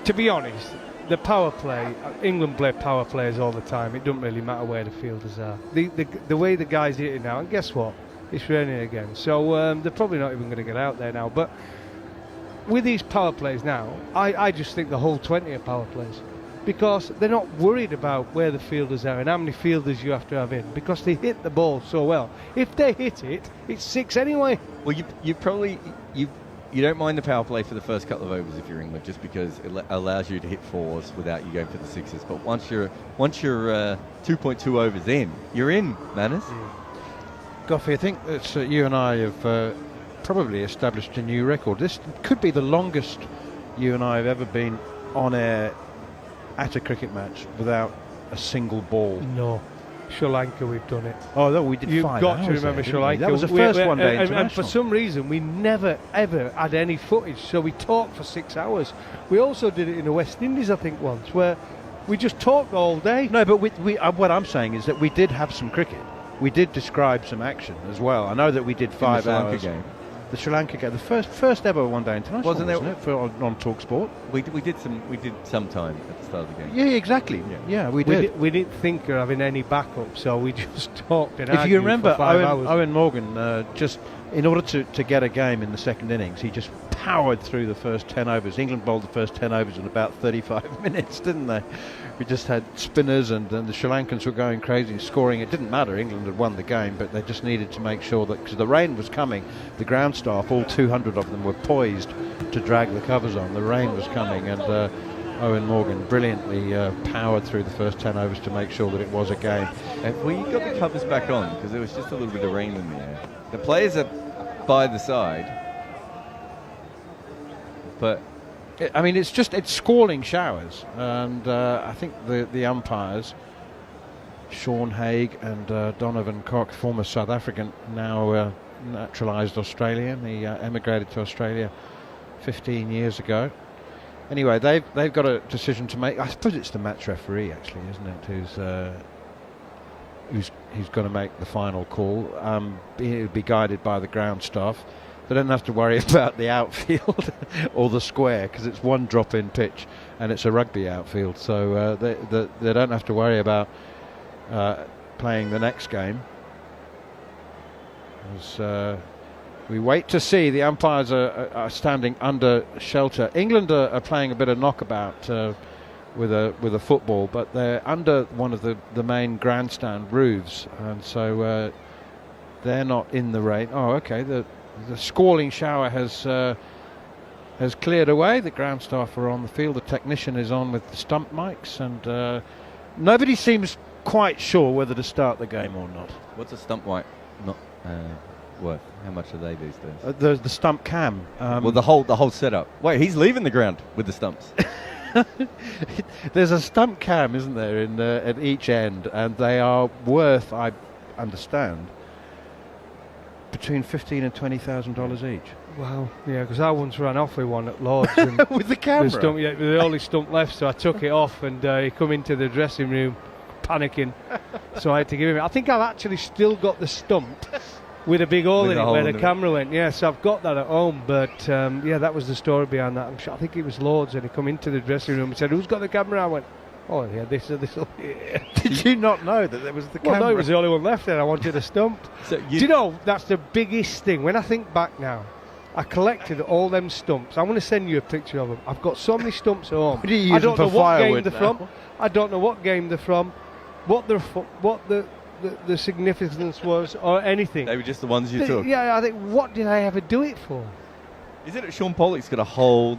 To be honest, the power play, England play power plays all the time. It doesn't really matter where the fielders are. The way the guys hit it now, and guess what? It's raining again. So they're probably not even going to get out there now. But with these power plays now, I just think the whole 20 are power plays. Because they're not worried about where the fielders are and how many fielders you have to have in, because they hit the ball so well. If they hit it, it's 6 anyway. Well, you probably you don't mind the power play for the first couple of overs if you're England, just because it allows you to hit 4s without you going for the 6s. But once you're 2.2 overs in, you're in, Manners. Goffey, I think it's, you and I have probably established a new record. This could be the longest you and I have ever been on air at a cricket match without a single ball. No. Sri Lanka, we've done it. Oh, no, we did 5 hours. You've got to remember Sri Lanka. That was the first one-day international. And for some reason, we never, ever had any footage, so we talked for 6 hours. We also did it in the West Indies, I think, once, where we just talked all day. No, but we what I'm saying is that we did have some cricket. We did describe some action as well. I know that we did 5 hours. Game. The Sri Lanka game, the first ever one-day international, wasn't it? For on TalkSport. We did some time at the start of the game. Yeah, exactly. Yeah, we did. We didn't think of having any backup, so we just talked and If you remember, for 5 hours. Owen Morgan, just in order to get a game in the second innings, he just powered through the first 10 overs. England bowled the first 10 overs in about 35 minutes, didn't they? We just had spinners, and the Sri Lankans were going crazy, scoring. It didn't matter. England had won the game, but they just needed to make sure that, because the rain was coming, the ground staff, all 200 of them, were poised to drag the covers on. The rain was coming, and Owen Morgan brilliantly powered through the first 10 overs to make sure that it was a game. And we got the covers back on because there was just a little bit of rain in the air. The players are by the side, but I mean, it's squalling showers, and I think the umpires, Sean Haig and Donovan Cock, former South African, now naturalised Australian. He emigrated to Australia 15 years ago. Anyway, they've got a decision to make. I suppose it's the match referee, actually, isn't it? Who's going to make the final call. He'll be guided by the ground staff. They don't have to worry about the outfield or the square, because it's one drop-in pitch and it's a rugby outfield, so they don't have to worry about playing the next game. As we wait to see, the umpires are standing under shelter. England are playing a bit of knockabout with a football, but they're under one of the main grandstand roofs, and so they're not in the rain. Oh, okay. The squalling shower has cleared away. The ground staff are on the field. The technician is on with the stump mics, and nobody seems quite sure whether to start the game or not. What's a stump mic not worth? How much are they these days? The stump cam. Well, the whole setup. Wait, he's leaving the ground with the stumps. There's a stump cam, isn't there, at each end, and they are worth, I understand, between $15,000 and $20,000 each. Wow, yeah, because I once ran off with one at Lord's. And with the camera? The only stump left, so I took it off, and he come into the dressing room panicking, so I had to give him it. I think I've actually still got the stump with a big hole in it where the camera went. Yeah, so I've got that at home, but yeah, that was the story behind that. I think it was Lord's, and he come into the dressing room and said, "Who's got the camera?" I went, "Oh yeah, this." Yeah. Did you not know that there was the camera? Well, no, it was the only one left there. I wanted a stump. Do you know, that's the biggest thing. When I think back now, I collected all them stumps. I'm going to send you a picture of them. I've got so many stumps at home. I don't know what game they're from. I don't know what game they're from, what the significance was, or anything. They were just the ones you took. Yeah, I think, what did I ever do it for? Isn't it Sean Pollock's got a whole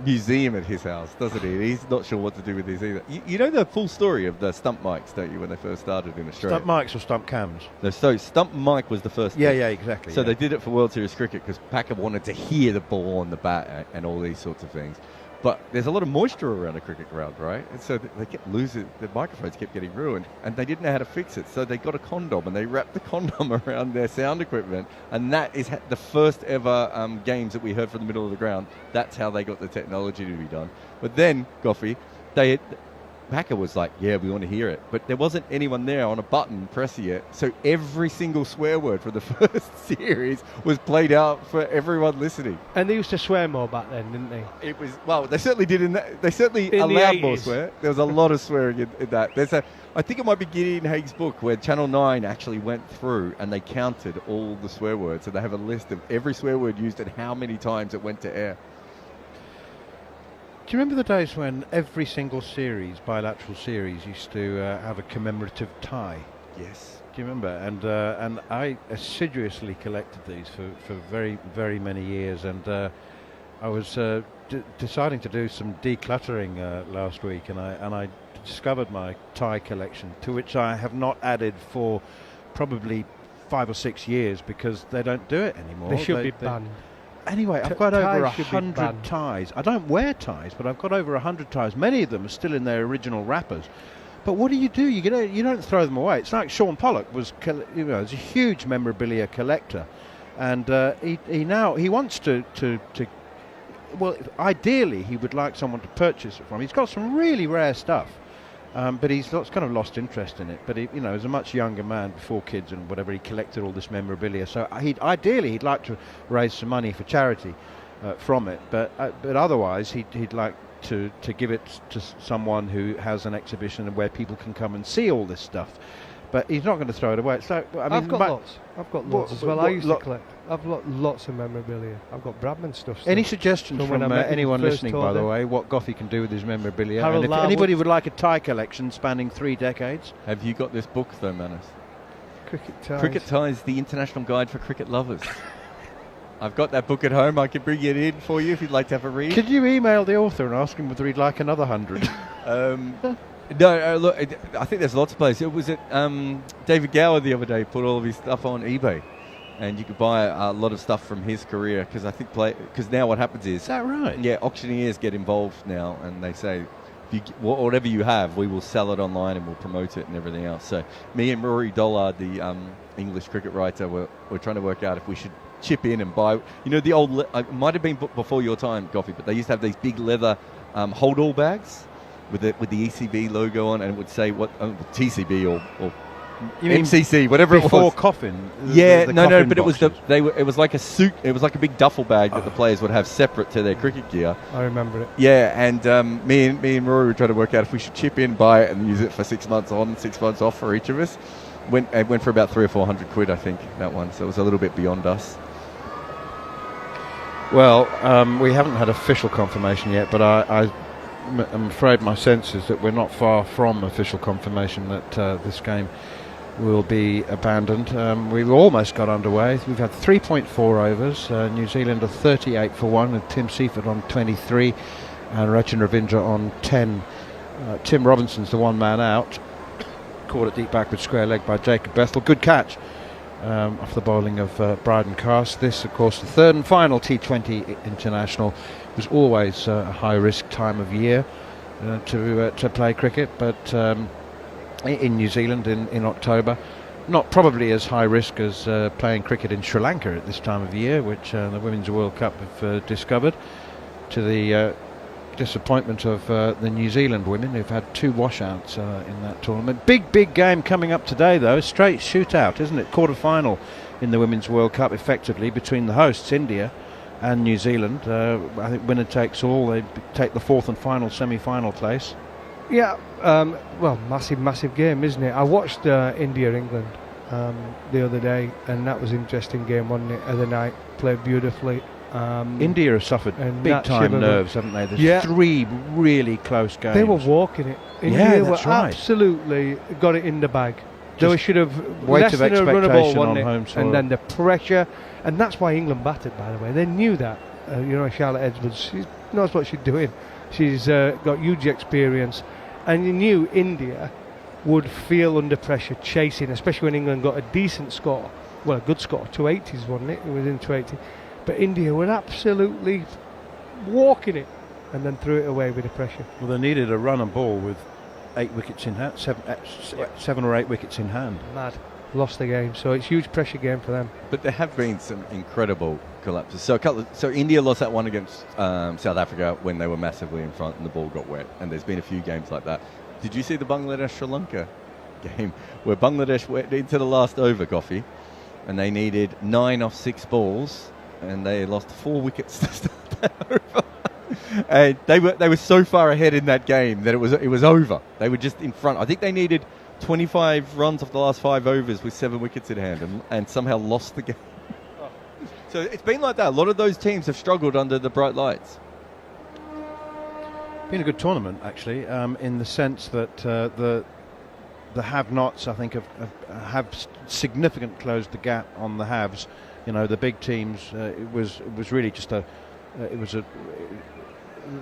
museum at his house, doesn't he? He's not sure what to do with these either. You know the full story of the stump mics, don't you, when they first started in Australia? Stump mics or stump cams? No, so stump mic was the first Yeah, thing. yeah, exactly. So yeah. they did it for World Series cricket because Packer wanted to hear the ball on the bat and all these sorts of things. But there's a lot of moisture around a cricket ground, right? And so they kept losing, the microphones kept getting ruined, and they didn't know how to fix it. So they got a condom, and they wrapped the condom around their sound equipment, and that is the first ever games that we heard from the middle of the ground. That's how they got the technology to be done. But then, Goffey, Packer was like, yeah, we want to hear it. But there wasn't anyone there on a button pressing it. So every single swear word for the first series was played out for everyone listening. And they used to swear more back then, didn't they? It was, well, they certainly did they certainly in allowed more 80s. swear. There was a lot of swearing in that. I think it might be Gideon Haig's book where Channel 9 actually went through and they counted all the swear words. So they have a list of every swear word used and how many times it went to air. Do you remember the days when every single series, bilateral series, used to have a commemorative tie? Yes. Do you remember? And I assiduously collected these for very, very many years. And I was deciding to do some decluttering last week, and I discovered my tie collection, to which I have not added for probably 5 or 6 years because they don't do it anymore. They should be banned. Anyway, I've got over Ties should be 100 banned. ties. I don't wear ties, but I've got over 100 ties. Many of them are still in their original wrappers. But what do? You don't throw them away. It's like Sean Pollock was, is a huge memorabilia collector, and he wants to. Well, ideally, he would like someone to purchase it from. He's got some really rare stuff. But he's kind of lost interest in it. But he, as a much younger man, before kids and whatever, he collected all this memorabilia. So he'd like to raise some money for charity from it. But otherwise, he'd like to give it to someone who has an exhibition where people can come and see all this stuff. But he's not going to throw it away. So I've got lots. I've got lots as well. I used to collect. I've got lots of memorabilia. I've got Bradman stuff. Any suggestions from anyone listening, by the way, what Goffey can do with his memorabilia? Harold And if anybody would like a tie collection spanning 3 decades. Have you got this book, though, Manus? Cricket Ties. Cricket Ties, the International Guide for Cricket Lovers. I've got that book at home. I can bring it in for you if you'd like to have a read. Could you email the author and ask him whether he'd like another 100? No, look, I think there's lots of places. It was at David Gower the other day put all of his stuff on eBay, and you could buy a lot of stuff from his career because I think because now what happens is, that right? Yeah, auctioneers get involved now, and they say, whatever you have, we will sell it online and we'll promote it and everything else. So me and Rory Dollard, the English cricket writer, we're trying to work out if we should chip in and buy. The old it might have been before your time, Goffey, but they used to have these big leather hold-all bags with the ECB logo on, and it would say what TCB or you mean MCC, whatever it was. Before coffin. Yeah, the no, coffin but boxes. it was like a suit. It was like a big duffel bag that the players would have separate to their cricket gear. I remember it. Yeah, and me and Rory were trying to work out if we should chip in, buy it, and use it for 6 months on, 6 months off for each of us. It went for about 300 or 400 quid, I think, that one. So it was a little bit beyond us. Well, we haven't had official confirmation yet, but I'm afraid my sense is that we're not far from official confirmation that this game will be abandoned. We've almost got underway. We've had 3.4 overs. New Zealand are 38 for 1 with Tim Seifert on 23 and Rachin Ravindra on 10. Tim Robinson's the one man out. Caught it deep backward square leg by Jacob Bethel. Good catch off the bowling of Bryden Cast. This, of course, the third and final T20 international. It was always a high-risk time of year to play cricket, but in New Zealand in October, not probably as high risk as playing cricket in Sri Lanka at this time of year, which the Women's World Cup have discovered, to the disappointment of the New Zealand women, who've had 2 washouts in that tournament. Big game coming up today, though. Straight shootout, isn't it? Quarter-final in the Women's World Cup, effectively, between the hosts, India, and New Zealand. I think winner takes all. They take the 4th and final semi-final place. Yeah, well, massive game, isn't it? I watched India-England the other day, and that was an interesting game, wasn't it? Other night, played beautifully. India have suffered big-time nerves, haven't they? There's 3 really close games. They were walking it. India were absolutely got it in the bag. They should have weight less of than a expectation runnable, on home soil. And then the pressure, and that's why England batted, by the way. They knew that. Charlotte Edwards, she knows what she's doing. She's got huge experience, and you knew India would feel under pressure chasing, especially when England got a decent score. Well, a good score, 280s, wasn't it? It was in 280. But India were absolutely walking it, and then threw it away with the pressure. Well, they needed a run and ball with 8 wickets in hand, 7 or 8 wickets in hand. Mad. Lost the game, so it's a huge pressure game for them. But there have been some incredible collapses. So India lost that one against South Africa when they were massively in front and the ball got wet. And there's been a few games like that. Did you see the Bangladesh-Sri Lanka game where Bangladesh went into the last over, Goffey, and they needed 9 off 6 balls, and they lost 4 wickets to start that over. And they were so far ahead in that game that it was over. They were just in front. I think they needed 25 runs off the last 5 overs with 7 wickets in hand and somehow lost the game. So it's been like that. A lot of those teams have struggled under the bright lights. Been a good tournament, actually, in the sense that the have-nots, I think, have significantly closed the gap on the haves. The big teams. It was really just it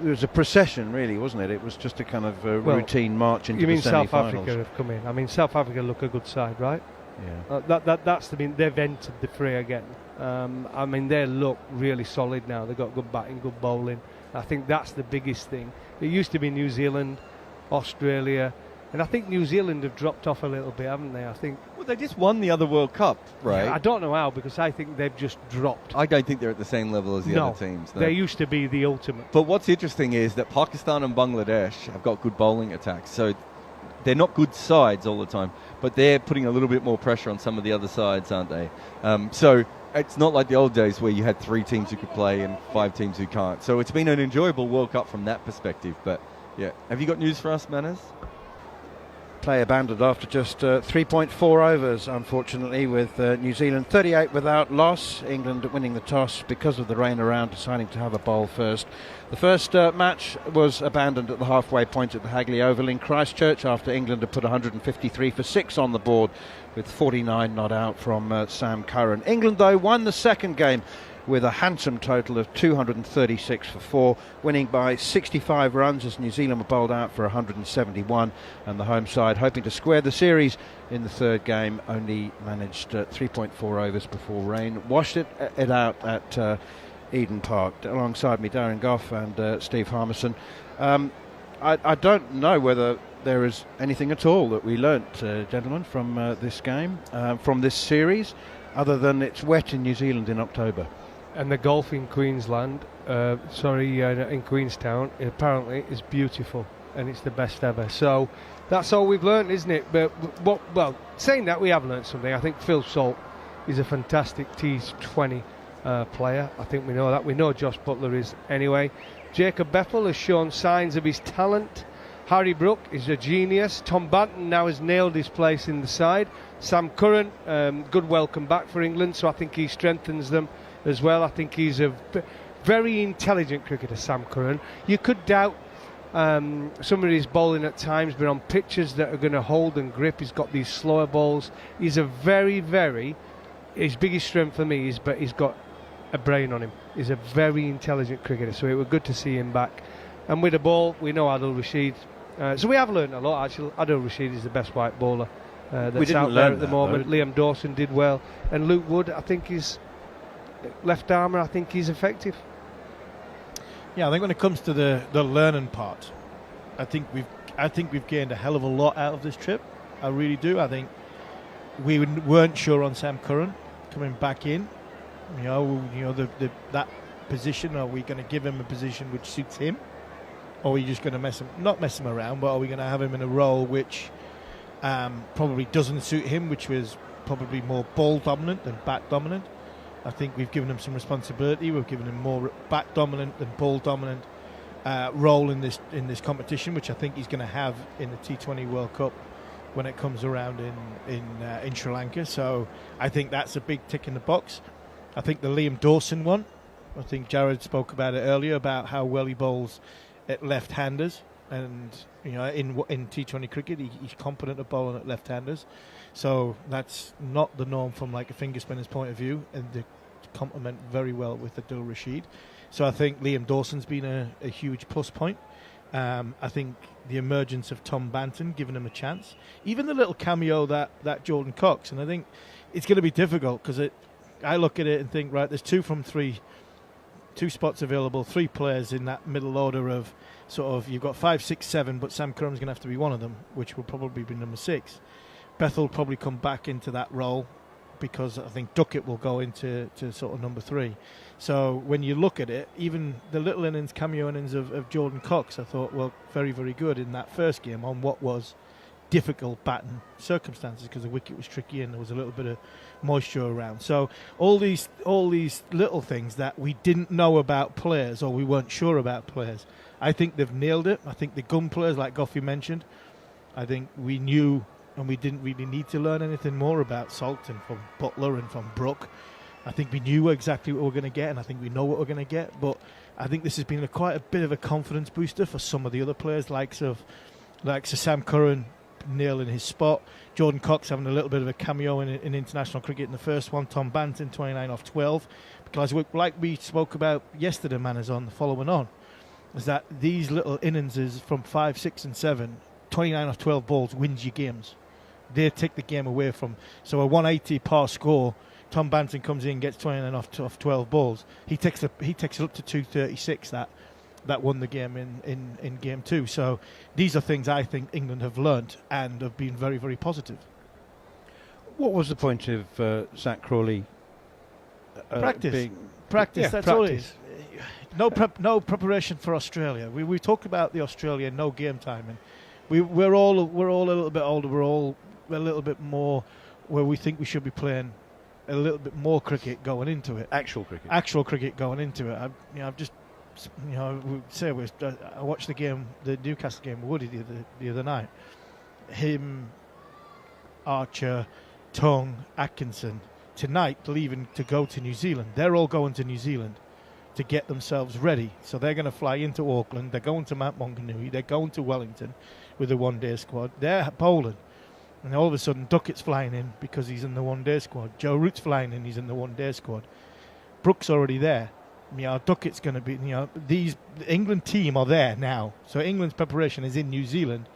was a procession, really, wasn't it? It was just a kind of routine march into the semi-finals. You mean South Africa have come in? I mean, South Africa look a good side, right? Yeah. They've entered the fray again. I mean, they look really solid now. They've got good batting, good bowling. I think that's the biggest thing. It used to be New Zealand, Australia, and I think New Zealand have dropped off a little bit, haven't they? I think. Well, they just won the other World Cup, right? Yeah, I don't know how, because I think they've just dropped. I don't think they're at the same level as the other teams. No, they used to be the ultimate. But what's interesting is that Pakistan and Bangladesh have got good bowling attacks, so they're not good sides all the time, but they're putting a little bit more pressure on some of the other sides, aren't they? So it's not like the old days where you had 3 teams who could play and 5 teams who can't. So it's been an enjoyable World Cup from that perspective. But yeah, have you got news for us, Manners? Play abandoned after just 3.4 overs, unfortunately, with New Zealand 38 without loss. England winning the toss because of the rain around, deciding to have a bowl first. The first match was abandoned at the halfway point at the Hagley Oval in Christchurch after England had put 153 for 6 on the board, with 49 not out from Sam Curran. England, though, won the second game with a handsome total of 236 for 4, winning by 65 runs as New Zealand were bowled out for 171, and the home side, hoping to square the series in the third game, only managed 3.4 overs before rain washed it out at Eden Park. Alongside me, Darren Goff and Steve Harmison. I don't know whether there is anything at all that we learnt, gentlemen, from this game, from this series, other than it's wet in New Zealand in October. And the golf in Queensland, in Queenstown, apparently is beautiful, and it's the best ever. So that's all we've learned, isn't it? But saying that, we have learned something. I think Phil Salt is a fantastic T20 player. I think we know that. We know Josh Butler is anyway. Jacob Bethel has shown signs of his talent. Harry Brook is a genius. Tom Banton now has nailed his place in the side. Sam Curran, good welcome back for England, so I think he strengthens them as well. I think he's a very intelligent cricketer, Sam Curran. You could doubt some of his bowling at times, but on pitches that are going to hold and grip, he's got these slower balls. He's a his biggest strength for me is, but he's got a brain on him. He's a very intelligent cricketer, so it was good to see him back. And with the ball, we know Adil Rashid. So we have learned a lot, actually. Adil Rashid is the best white bowler that's out there at the moment. Liam Dawson did well. And Luke Wood, I think he's left armour, I think he's effective. Yeah, I think when it comes to the learning part, I think we've gained a hell of a lot out of this trip. I really do. I think we weren't sure on Sam Curran coming back in. That position. Are we going to give him a position which suits him, or are we just going to not mess him around, but are we going to have him in a role which probably doesn't suit him, which was probably more ball dominant than bat dominant? I think we've given him some responsibility. We've given him more bat dominant than ball dominant role in this competition, which I think he's going to have in the T20 World Cup when it comes around in Sri Lanka. So I think that's a big tick in the box. I think the Liam Dawson one, I think Jared spoke about it earlier, about how well he bowls at left-handers, and in T20 cricket he's competent at bowling at left-handers. So that's not the norm from like a finger spinner's point of view, and they complement very well with Adil Rashid. So I think Liam Dawson's been a huge plus point. I think the emergence of Tom Banton, giving him a chance. Even the little cameo that Jordan Cox. And I think it's going to be difficult because I look at it and think, right, there's 2 from 3, 2 spots available, 3 players in that middle order of sort of, you've got 5, 6, 7, but Sam Curran's going to have to be one of them, which will probably be number 6. Bethel will probably come back into that role because I think Duckett will go into sort of number 3. So when you look at it, even the little innings, cameo innings of Jordan Cox, I thought, well, very, very good in that first game on what was difficult batting circumstances because the wicket was tricky and there was a little bit of moisture around. So all these little things that we didn't know about players or we weren't sure about players, I think they've nailed it. I think the gun players, like Goffey mentioned, I think we knew and we didn't really need to learn anything more about Salt and from Butler and from Brook. I think we knew exactly what we're going to get, and I think we know what we're going to get. But I think this has been quite a bit of a confidence booster for some of the other players, like Sam Curran nailing his spot, Jordan Cox having a little bit of a cameo in international cricket in the first one, Tom Banton 29 off 12. Because like we spoke about yesterday, Manners, on the following on, is that these little innings from 5, 6 and 7, 29 off 12 balls wins you games. They take the game away from. So a 180 par score, Tom Banton comes in, gets 29 off 12 balls. He takes it up to 236. That won the game in game 2. So these are things I think England have learnt and have been very, very positive. What was the point of Zach Crawley? Practice. Yeah, that's all it is. No preparation for Australia. We talked about the Australia no game time, and we're all a little bit older. We're all a little bit more where we think we should be playing a little bit more cricket going into it. Actual cricket going into it. I watched the Newcastle game with Woody the other night. Him, Archer, Tongue, Atkinson. Tonight, leaving to go to New Zealand. They're all going to New Zealand to get themselves ready. So they're going to fly into Auckland. They're going to Mount Maunganui. They're going to Wellington with a one-day squad. They're bowling. And all of a sudden, Duckett's flying in because he's in the one-day squad. Joe Root's flying in, he's in the one-day squad. Brooks already there. Duckett's going to be, the England team are there now. So England's preparation is in New Zealand.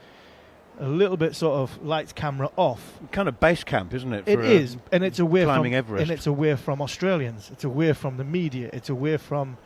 A little bit sort of lights, camera off. Kind of base camp, isn't it? It is, and it's away climbing from Everest. And it's away from Australians. It's away from the media. It's away from,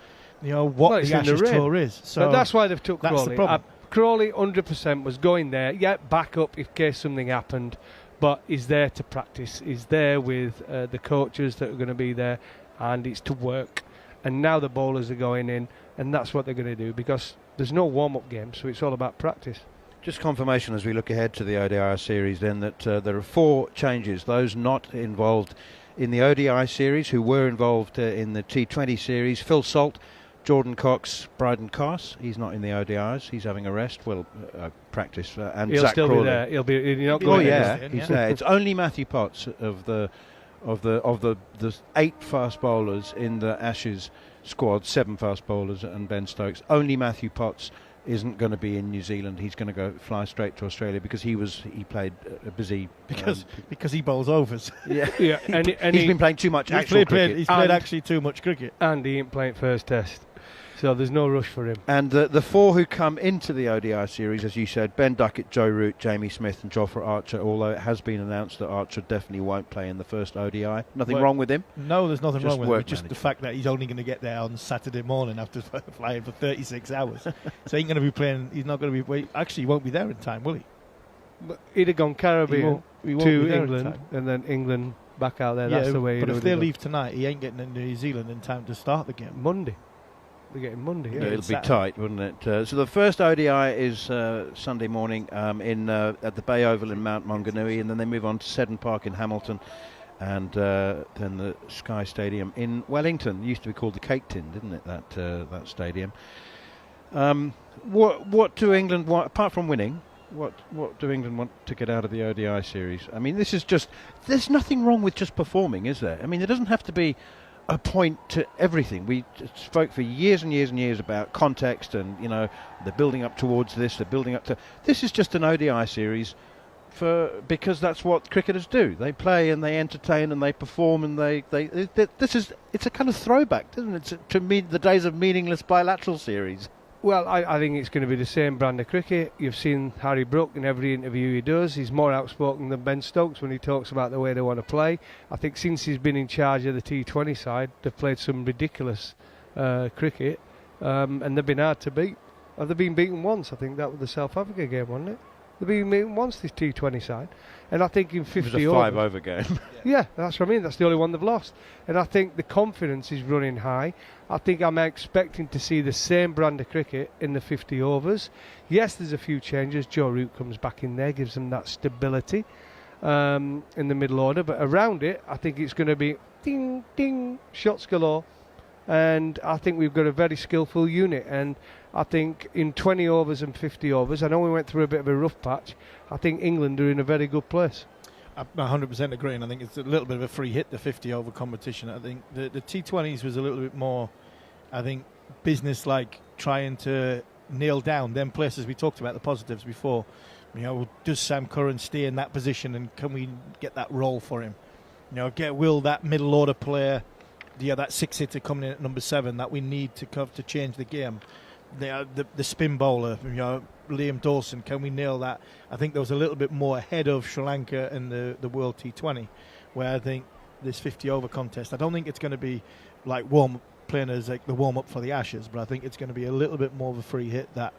what the Ashes tour is. So that's why they've took that's Crawley. the problem. Crawley 100% was going there. Yeah, back up in case something happened, but he's there to practice. He's there with the coaches that are going to be there, and it's to work. And now the bowlers are going in, and that's what they're going to do because there's no warm-up game, so it's all about practice. Just confirmation as we look ahead to the ODI series then that there are 4 changes. Those not involved in the ODI series who were involved in the T20 series. Phil Salt, Jordan Cox, Bryden Carse. He's not in the ODIs. He's having a rest. Well, practice. And he'll Zach still Crawley. be there. He'll be. Oh yeah, he's there. It's only Matthew Potts of the 8 fast bowlers in the Ashes squad, 7 fast bowlers and Ben Stokes. Only Matthew Potts isn't going to be in New Zealand. He's going to fly straight to Australia because he played busy because he bowls overs. Yeah, yeah. He's been playing too much actual cricket. He's played actually too much cricket, and he ain't playing first test. So there's no rush for him. And the 4 who come into the ODI series, as you said, Ben Duckett, Joe Root, Jamie Smith and Jofra Archer, although it has been announced that Archer definitely won't play in the first ODI. Nothing wrong with him? No, there's nothing wrong with him. It's just management. the fact that he's only going to get there on Saturday morning after flying for 36 hours. So he ain't going to be playing, he's not going to be, actually he won't be there in time, will he? But he'd have gone Caribbean he won't to be there in England time. and then England back out there. Yeah, That's the way. But if they leave tonight, he ain't getting into New Zealand in time to start the game. Monday. They're getting Monday. Yeah, Yeah, it'll be tight, wouldn't it? So the first ODI is Sunday morning at the Bay Oval in Mount Maunganui, and then they move on to Seddon Park in Hamilton, and then the Sky Stadium in Wellington. It used to be called the Cake Tin, didn't it? That stadium. What do England want apart from winning? What do England want to get out of the ODI series? I mean, this is just. There's nothing wrong with just performing, is there? I mean, there doesn't have to be a point to everything. We spoke for years and years and years about context and, they're building up towards this, they're building up to... This is just an ODI series. because that's what cricketers do. They play and they entertain and they perform and it's a kind of throwback, isn't it, to the days of meaningless bilateral series. Well, I think it's going to be the same brand of cricket. You've seen Harry Brook in every interview he does. He's more outspoken than Ben Stokes when he talks about the way they want to play. I think since he's been in charge of the T20 side, they've played some ridiculous cricket, and they've been hard to beat. They've been beaten once. I think that was the South Africa game, wasn't it? They've been beaten once, this T20 side. And I think in 50 it was a 5-over game. Yeah, that's what I mean. That's the only one they've lost. And I think the confidence is running high. I think I'm expecting to see the same brand of cricket in the 50 overs. Yes, there's a few changes. Joe Root comes back in there, gives them that stability in the middle order. But around it, I think it's going to be ding, ding, shots galore. And I think we've got a very skillful unit. And I think in 20 overs and 50 overs, I know we went through a bit of a rough patch, I think England are in a very good place. I 100% agree, and I think it's a little bit of a free hit, the 50-over competition. I think the T20s was a little bit more, I think, business-like, trying to nail down them places. We talked about the positives before. You know, does Sam Curran stay in that position, and can we get that role for him? You know, will that middle order player, that six-hitter coming in at number 7 that we need to change the game? The spin bowler, Liam Dawson, can we nail that? I think there was a little bit more ahead of Sri Lanka in the World T20, where I think this 50-over contest, I don't think it's going to be like playing as like the warm-up for the Ashes, but I think it's going to be a little bit more of a free hit, that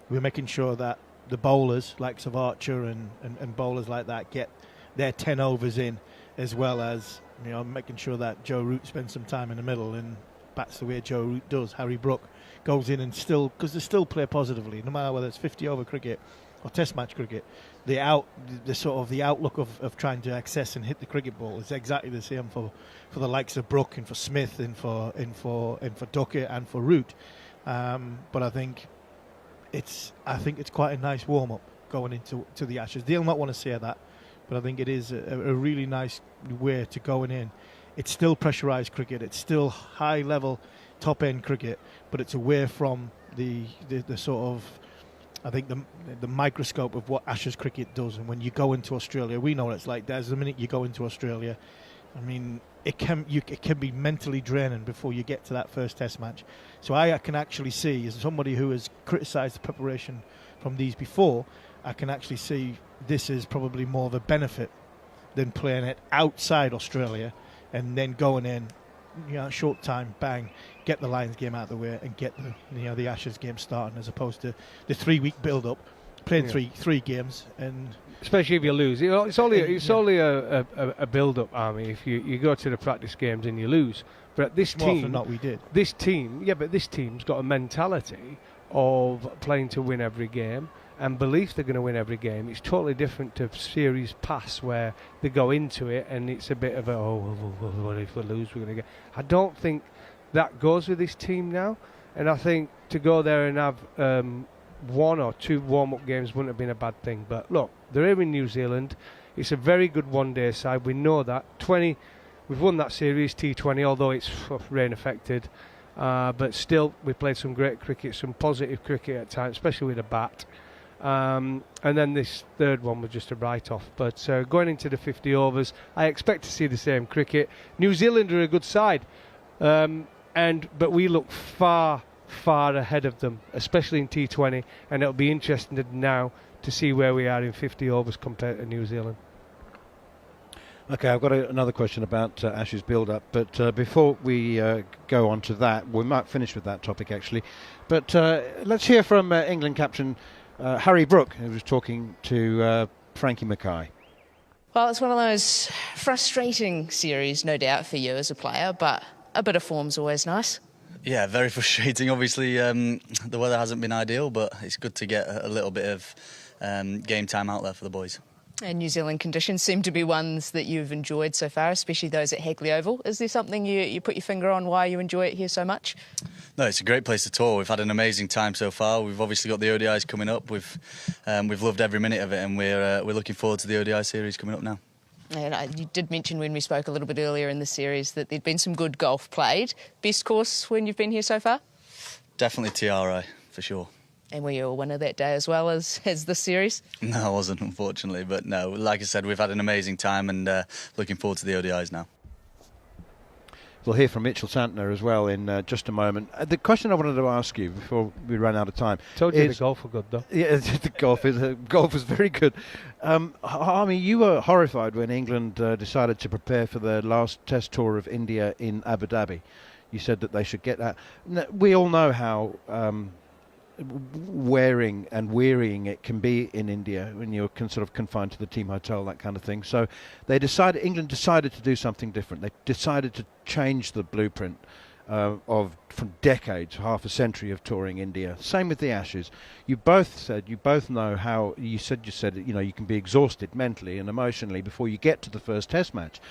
we're making sure that the bowlers, like Archer and bowlers like that, get their 10 overs in, as well as making sure that Joe Root spends some time in the middle and bats the way Joe Root does. Harry Brook goes in and because they still play positively, no matter whether it's 50-over cricket or Test match cricket. The outlook of trying to access and hit the cricket ball is exactly the same for the likes of Brook and for Smith and for Duckett and for Root. But I think it's quite a nice warm up going into the Ashes. They'll not want to say that, but I think it is a really nice way to going in. It's still pressurised cricket. It's still high level, top end cricket, but it's away from the sort of, I think, the microscope of what Ashes cricket does. And when you go into Australia, we know what it's like. There's the minute you go into Australia, I mean, it can be mentally draining before you get to that first Test match. So I can actually see, as somebody who has criticised the preparation from these before, I can actually see this is probably more of a benefit than playing it outside Australia and then going in, short time, bang, get the Lions game out of the way and get the Ashes game starting, as opposed to the 3-week build-up, playing three games, and especially if you lose. It's only a build-up, Army. If you go to the practice games and you lose, but this more team, often than not, we did. This team's got a mentality of playing to win every game and belief they're going to win every game. It's totally different to series past, where they go into it and it's a bit of what if we lose, we're going to get. I don't think that goes with this team now, and I think to go there and have 1 or 2 warm-up games wouldn't have been a bad thing. But look, they're here in New Zealand. It's a very good one-day side. We know that. We've won that series, T20, although it's rain affected. But still, we played some great cricket, some positive cricket at times, especially with a bat. And then this third one was just a write-off. But going into the 50 overs, I expect to see the same cricket. New Zealand are a good side, but we look far ahead of them, especially in T20, and it'll be interesting now to see where we are in 50 overs compared to New Zealand. Okay, I've got another question about Ashes build-up, but before we go on to that, we might finish with that topic actually, but let's hear from England captain Harry Brook, who was talking to Frankie Mackay. Well, it's one of those frustrating series, no doubt, for you as a player, but a bit of form's always nice. Yeah, very frustrating. Obviously, the weather hasn't been ideal, but it's good to get a little bit of game time out there for the boys. And New Zealand conditions seem to be ones that you've enjoyed so far, especially those at Hagley Oval. Is there something you put your finger on why you enjoy it here so much? No, it's a great place to tour. We've had an amazing time so far. We've obviously got the ODIs coming up. We've loved every minute of it, and we're looking forward to the ODI series coming up now. And you did mention when we spoke a little bit earlier in the series that there'd been some good golf played. Best course when you've been here so far? Definitely TRI, for sure. And were you a winner that day as well as this series? No, I wasn't, unfortunately. But no, like I said, we've had an amazing time and looking forward to the ODIs now. We'll hear from Mitchell Santner as well in just a moment. The question I wanted to ask you before we run out of time. Told you the golf were good, though. Yeah, the golf was very good. Harmy, you were horrified when England decided to prepare for their last Test tour of India in Abu Dhabi. You said that they should get that. We all know how wearing and wearying it can be in India when you're sort of confined to the team hotel, that kind of thing. So England decided to do something different. They decided to change the blueprint from decades, half a century of touring India. Same with the Ashes. You both know how you said you can be exhausted mentally and emotionally before you get to the first Test match.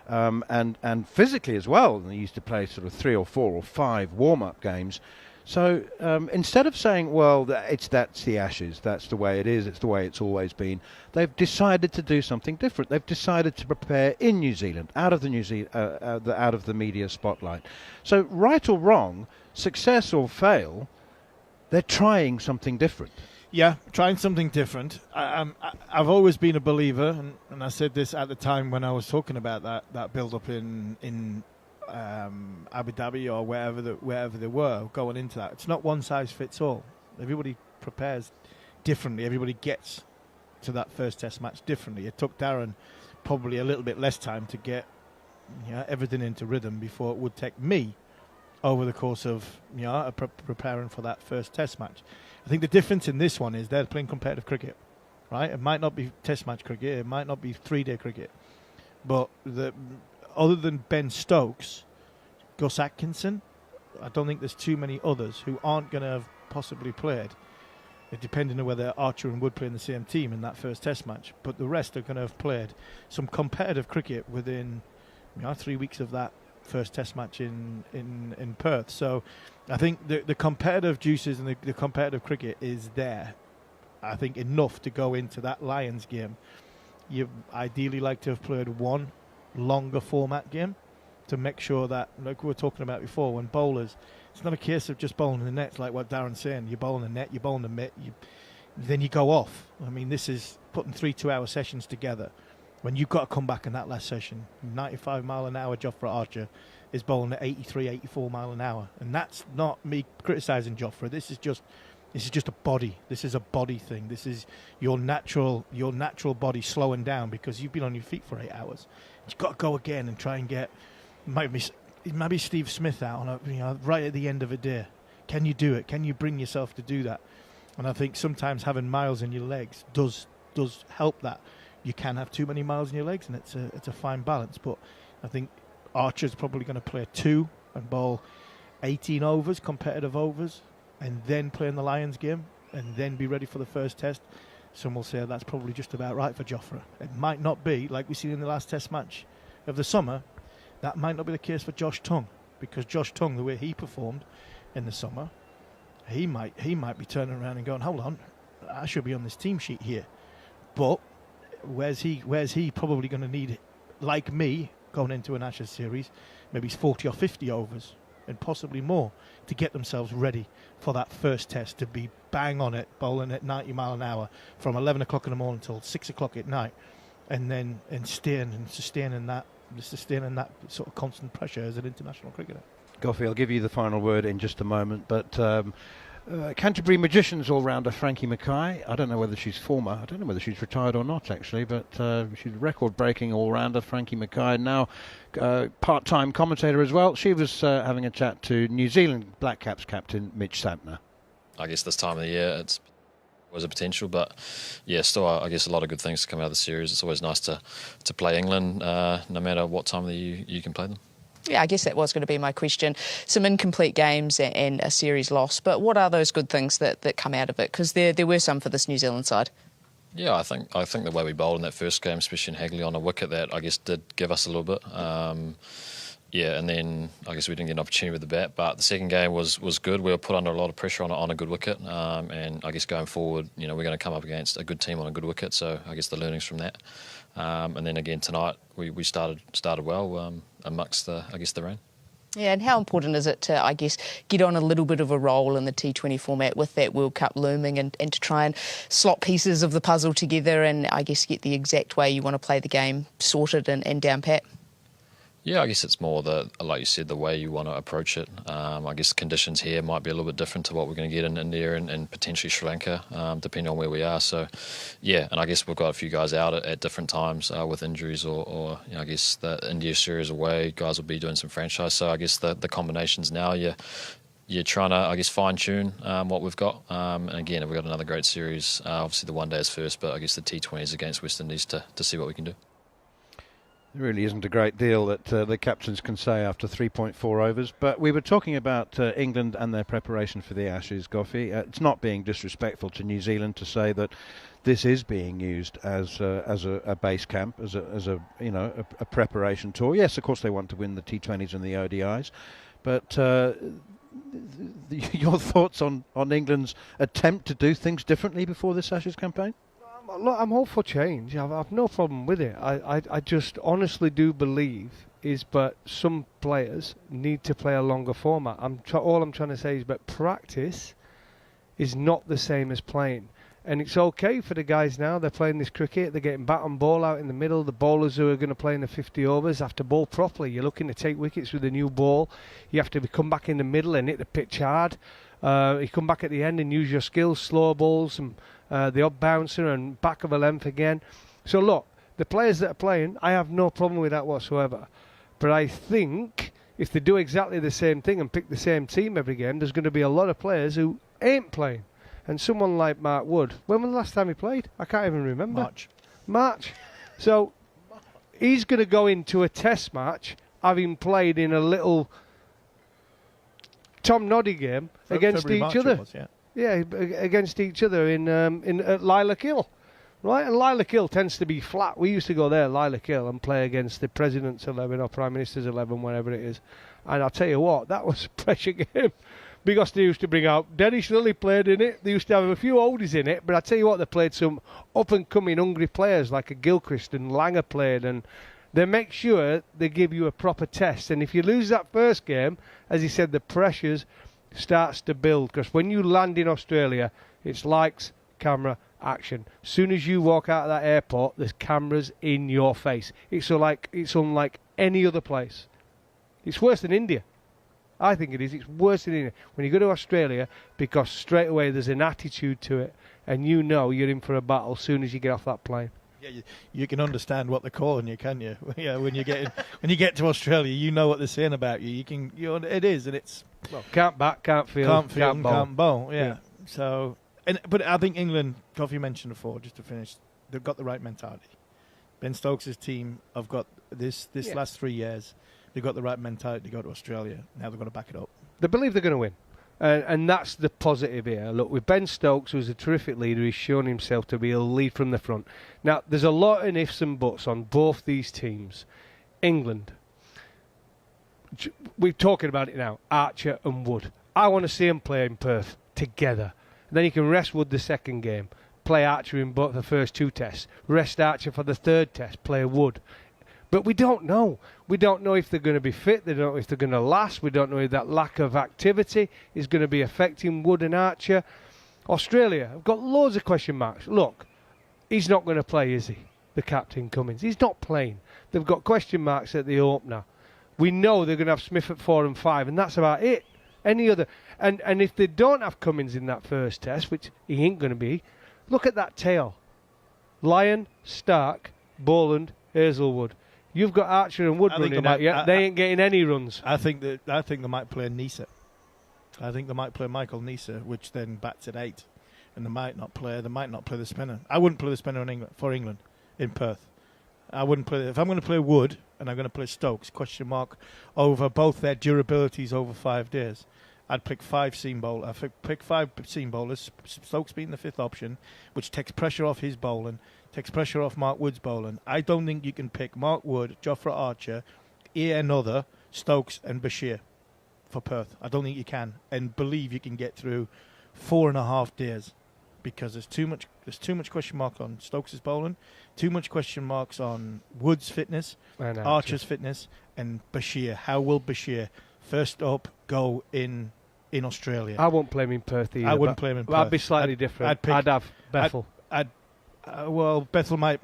And physically as well. They used to play sort of 3 or 4 or 5 warm-up games. So instead of saying, well, that's the Ashes, that's the way it is, it's the way it's always been, they've decided to do something different. They've decided to prepare in New Zealand, out of the media spotlight. So right or wrong, success or fail, they're trying something different. Yeah, trying something different. I've always been a believer, and I said this at the time when I was talking about that build-up in Abu Dhabi or wherever they were going into that. It's not one size fits all. Everybody prepares differently. Everybody gets to that first Test match differently. It took Darren probably a little bit less time to get everything into rhythm before it would take me over the course of preparing for that first Test match. I think the difference in this one is they're playing competitive cricket, right? It might not be Test match cricket. It might not be 3-day cricket, but other than Ben Stokes, Gus Atkinson, I don't think there's too many others who aren't going to have possibly played, depending on whether Archer and Wood play in the same team in that first Test match. But the rest are going to have played some competitive cricket within 3 weeks of that first Test match in Perth. So I think the competitive juices and the competitive cricket is there. I think enough to go into that Lions game. You ideally like to have played one longer format game to make sure that, like we were talking about before, when bowlers, it's not a case of just bowling the net like what Darren's saying. You bowl in the net, you bowl in the mitt, then you go off. I mean, this is putting 3 2-hour sessions together when you've got to come back in that last session. 95 mile an hour Jofra Archer is bowling at 83, 84 mile an hour, and that's not me criticising Jofra. This is just a body. This is a body thing. This is your natural body slowing down because you've been on your feet for 8 hours. You've got to go again and try and get maybe Steve Smith out on right at the end of a day. Can you do it? Can you bring yourself to do that? And I think sometimes having miles in your legs does help that. You can have too many miles in your legs, and it's a fine balance. But I think Archer's probably going to play 2 and bowl 18 overs, competitive overs, and then play in the Lions game, and then be ready for the first Test. Some will say that's probably just about right for Jofra. It might not be, like we seen in the last Test match of the summer. That might not be the case for Josh Tongue, because Josh Tongue, the way he performed in the summer, he might be turning around and going, hold on, I should be on this team sheet here. But where's he probably going to need, like me, going into an Ashes series, maybe 40 or 50 overs and possibly more to get themselves ready for that first Test, to be bang on it, bowling at 90 mile an hour from 11 o'clock in the morning until 6 o'clock at night, and sustaining that sort of constant pressure as an international cricketer. Goffey, I'll give you the final word in just a moment, but Canterbury Magicians all-rounder Frankie Mackay, I don't know whether she's retired or not actually, but she's a record-breaking all-rounder, Frankie Mackay, now part-time commentator as well. She was having a chat to New Zealand Black Caps captain Mitch Santner. I guess this time of the year was a potential, but yeah, still I guess a lot of good things to come out of the series. It's always nice to play England no matter what time of the year you can play them. Yeah, I guess that was going to be my question. Some incomplete games and a series loss, but what are those good things that come out of it? Because there were some for this New Zealand side. Yeah, I think the way we bowled in that first game, especially in Hagley on a wicket, that I guess did give us a little bit. Yeah, and then I guess we didn't get an opportunity with the bat, but the second game was good. We were put under a lot of pressure on a good wicket, and I guess going forward, we're going to come up against a good team on a good wicket. So I guess the learnings from that, and then again tonight we started well amongst the rain. Yeah, and how important is it to, I guess, get on a little bit of a roll in the T20 format with that World Cup looming and to try and slot pieces of the puzzle together and, I guess, get the exact way you want to play the game sorted and down pat? Yeah, I guess it's more like you said, the way you want to approach it. I guess conditions here might be a little bit different to what we're going to get in India and potentially Sri Lanka, depending on where we are. So, yeah, and I guess we've got a few guys out at different times with injuries or I guess the India series away, guys will be doing some franchise. So I guess the combinations now, you're trying to, I guess, fine-tune what we've got. And again, we've got another great series. Obviously, the one day is first, but I guess the T20s against West Indies to see what we can do. There really isn't a great deal that the captains can say after 3.4 overs. But we were talking about England and their preparation for the Ashes, Goffey. It's not being disrespectful to New Zealand to say that this is being used as a base camp, as a preparation tour. Yes, of course they want to win the T20s and the ODIs, but your thoughts on England's attempt to do things differently before this Ashes campaign? Look, I'm all for change. I've no problem with it. I just honestly do believe but some players need to play a longer format. All I'm trying to say is, but practice is not the same as playing. And it's okay for the guys now. They're playing this cricket. They're getting bat and ball out in the middle. The bowlers who are going to play in the 50 overs have to bowl properly. You're looking to take wickets with a new ball. You have to come back in the middle and hit the pitch hard. You come back at the end and use your skills, slow balls and the odd bouncer and back of a length again. So look, the players that are playing, I have no problem with that whatsoever. But I think if they do exactly the same thing and pick the same team every game, there's going to be a lot of players who ain't playing. And someone like Mark Wood, when was the last time he played? I can't even remember. March. So he's going to go into a test match having played in a little Tom Noddy game against each other. Yeah, against each other in at Lilac Hill, right? And Lilac Hill tends to be flat. We used to go there, Lilac Hill, and play against the President's 11 or Prime Minister's 11, whatever it is. And I'll tell you what, that was a pressure game because they used to bring out Dennis Lilly played in it. They used to have a few oldies in it, but I tell you what, they played some up and coming hungry players like a Gilchrist and Langer played, and they make sure they give you a proper test. And if you lose that first game, as he said, the pressures starts to build, because when you land in Australia, it's lights, camera, action. As soon as you walk out of that airport, there's cameras in your face. It's unlike any other place. It's worse than India. I think it is. It's worse than India. When you go to Australia, because straight away there's an attitude to it, and you know you're in for a battle as soon as you get off that plane. Yeah, you can understand what they're calling you, can you? Yeah, when you get to Australia, you know what they're saying about you. It is, and it's can't bat, can't field, can't bowl. Yeah. So, but I think England, Coffey mentioned before, just to finish, they've got the right mentality. Ben Stokes' team have got this last 3 years. They've got the right mentality to go to Australia. Now they've got to back it up. They believe they're going to win. And that's the positive here. Look, with Ben Stokes, who's a terrific leader, he's shown himself to be a lead from the front. Now, there's a lot of ifs and buts on both these teams. England, we're talking about it now, Archer and Wood. I want to see them play in Perth together. And then you can rest Wood the second game, play Archer in both the first two tests, rest Archer for the third test, play Wood. But we don't know. We don't know if they're going to be fit. They don't know if they're going to last. We don't know if that lack of activity is going to be affecting Wood and Archer. Australia have got loads of question marks. Look, he's not going to play, is he? The captain Cummins. He's not playing. They've got question marks at the opener. We know they're going to have Smith at 4 and 5, and that's about it. Any other, and if they don't have Cummins in that first test, which he ain't going to be, look at that tail: Lyon, Stark, Boland, Hazelwood. You've got Archer and Wood running out yet. They ain't getting any runs. I think they might play Nisa. I think they might play Michael Nisa, which then bats at 8, and they might not play the spinner. I wouldn't play the spinner for England in Perth. I wouldn't play if I'm going to play Wood and I'm going to play Stokes. Question mark over both their durabilities over 5 days. I'd pick 5 seam bowlers. I'd pick 5 seam bowlers. Stokes being the 5th option, which takes pressure off his bowling. Takes pressure off Mark Wood's bowling. I don't think you can pick Mark Wood, Jofra Archer, another Stokes and Bashir for Perth. I don't think you can, and believe you can get through 4.5 days, because there's too much question mark on Stokes' bowling, too much question marks on Wood's fitness, Archer's fitness, and Bashir. How will Bashir first up go in Australia. I won't play him in Perth either. I wouldn't play him in Perth. I'd be slightly different. I'd have Bethel. Well, Bethel might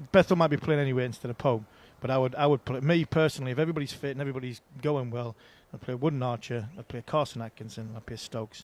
be playing anyway instead of Pope, but I would play me personally. If everybody's fit and everybody's going well, I'd play Wooden Archer. I'd play Carson Atkinson. I'd play Stokes.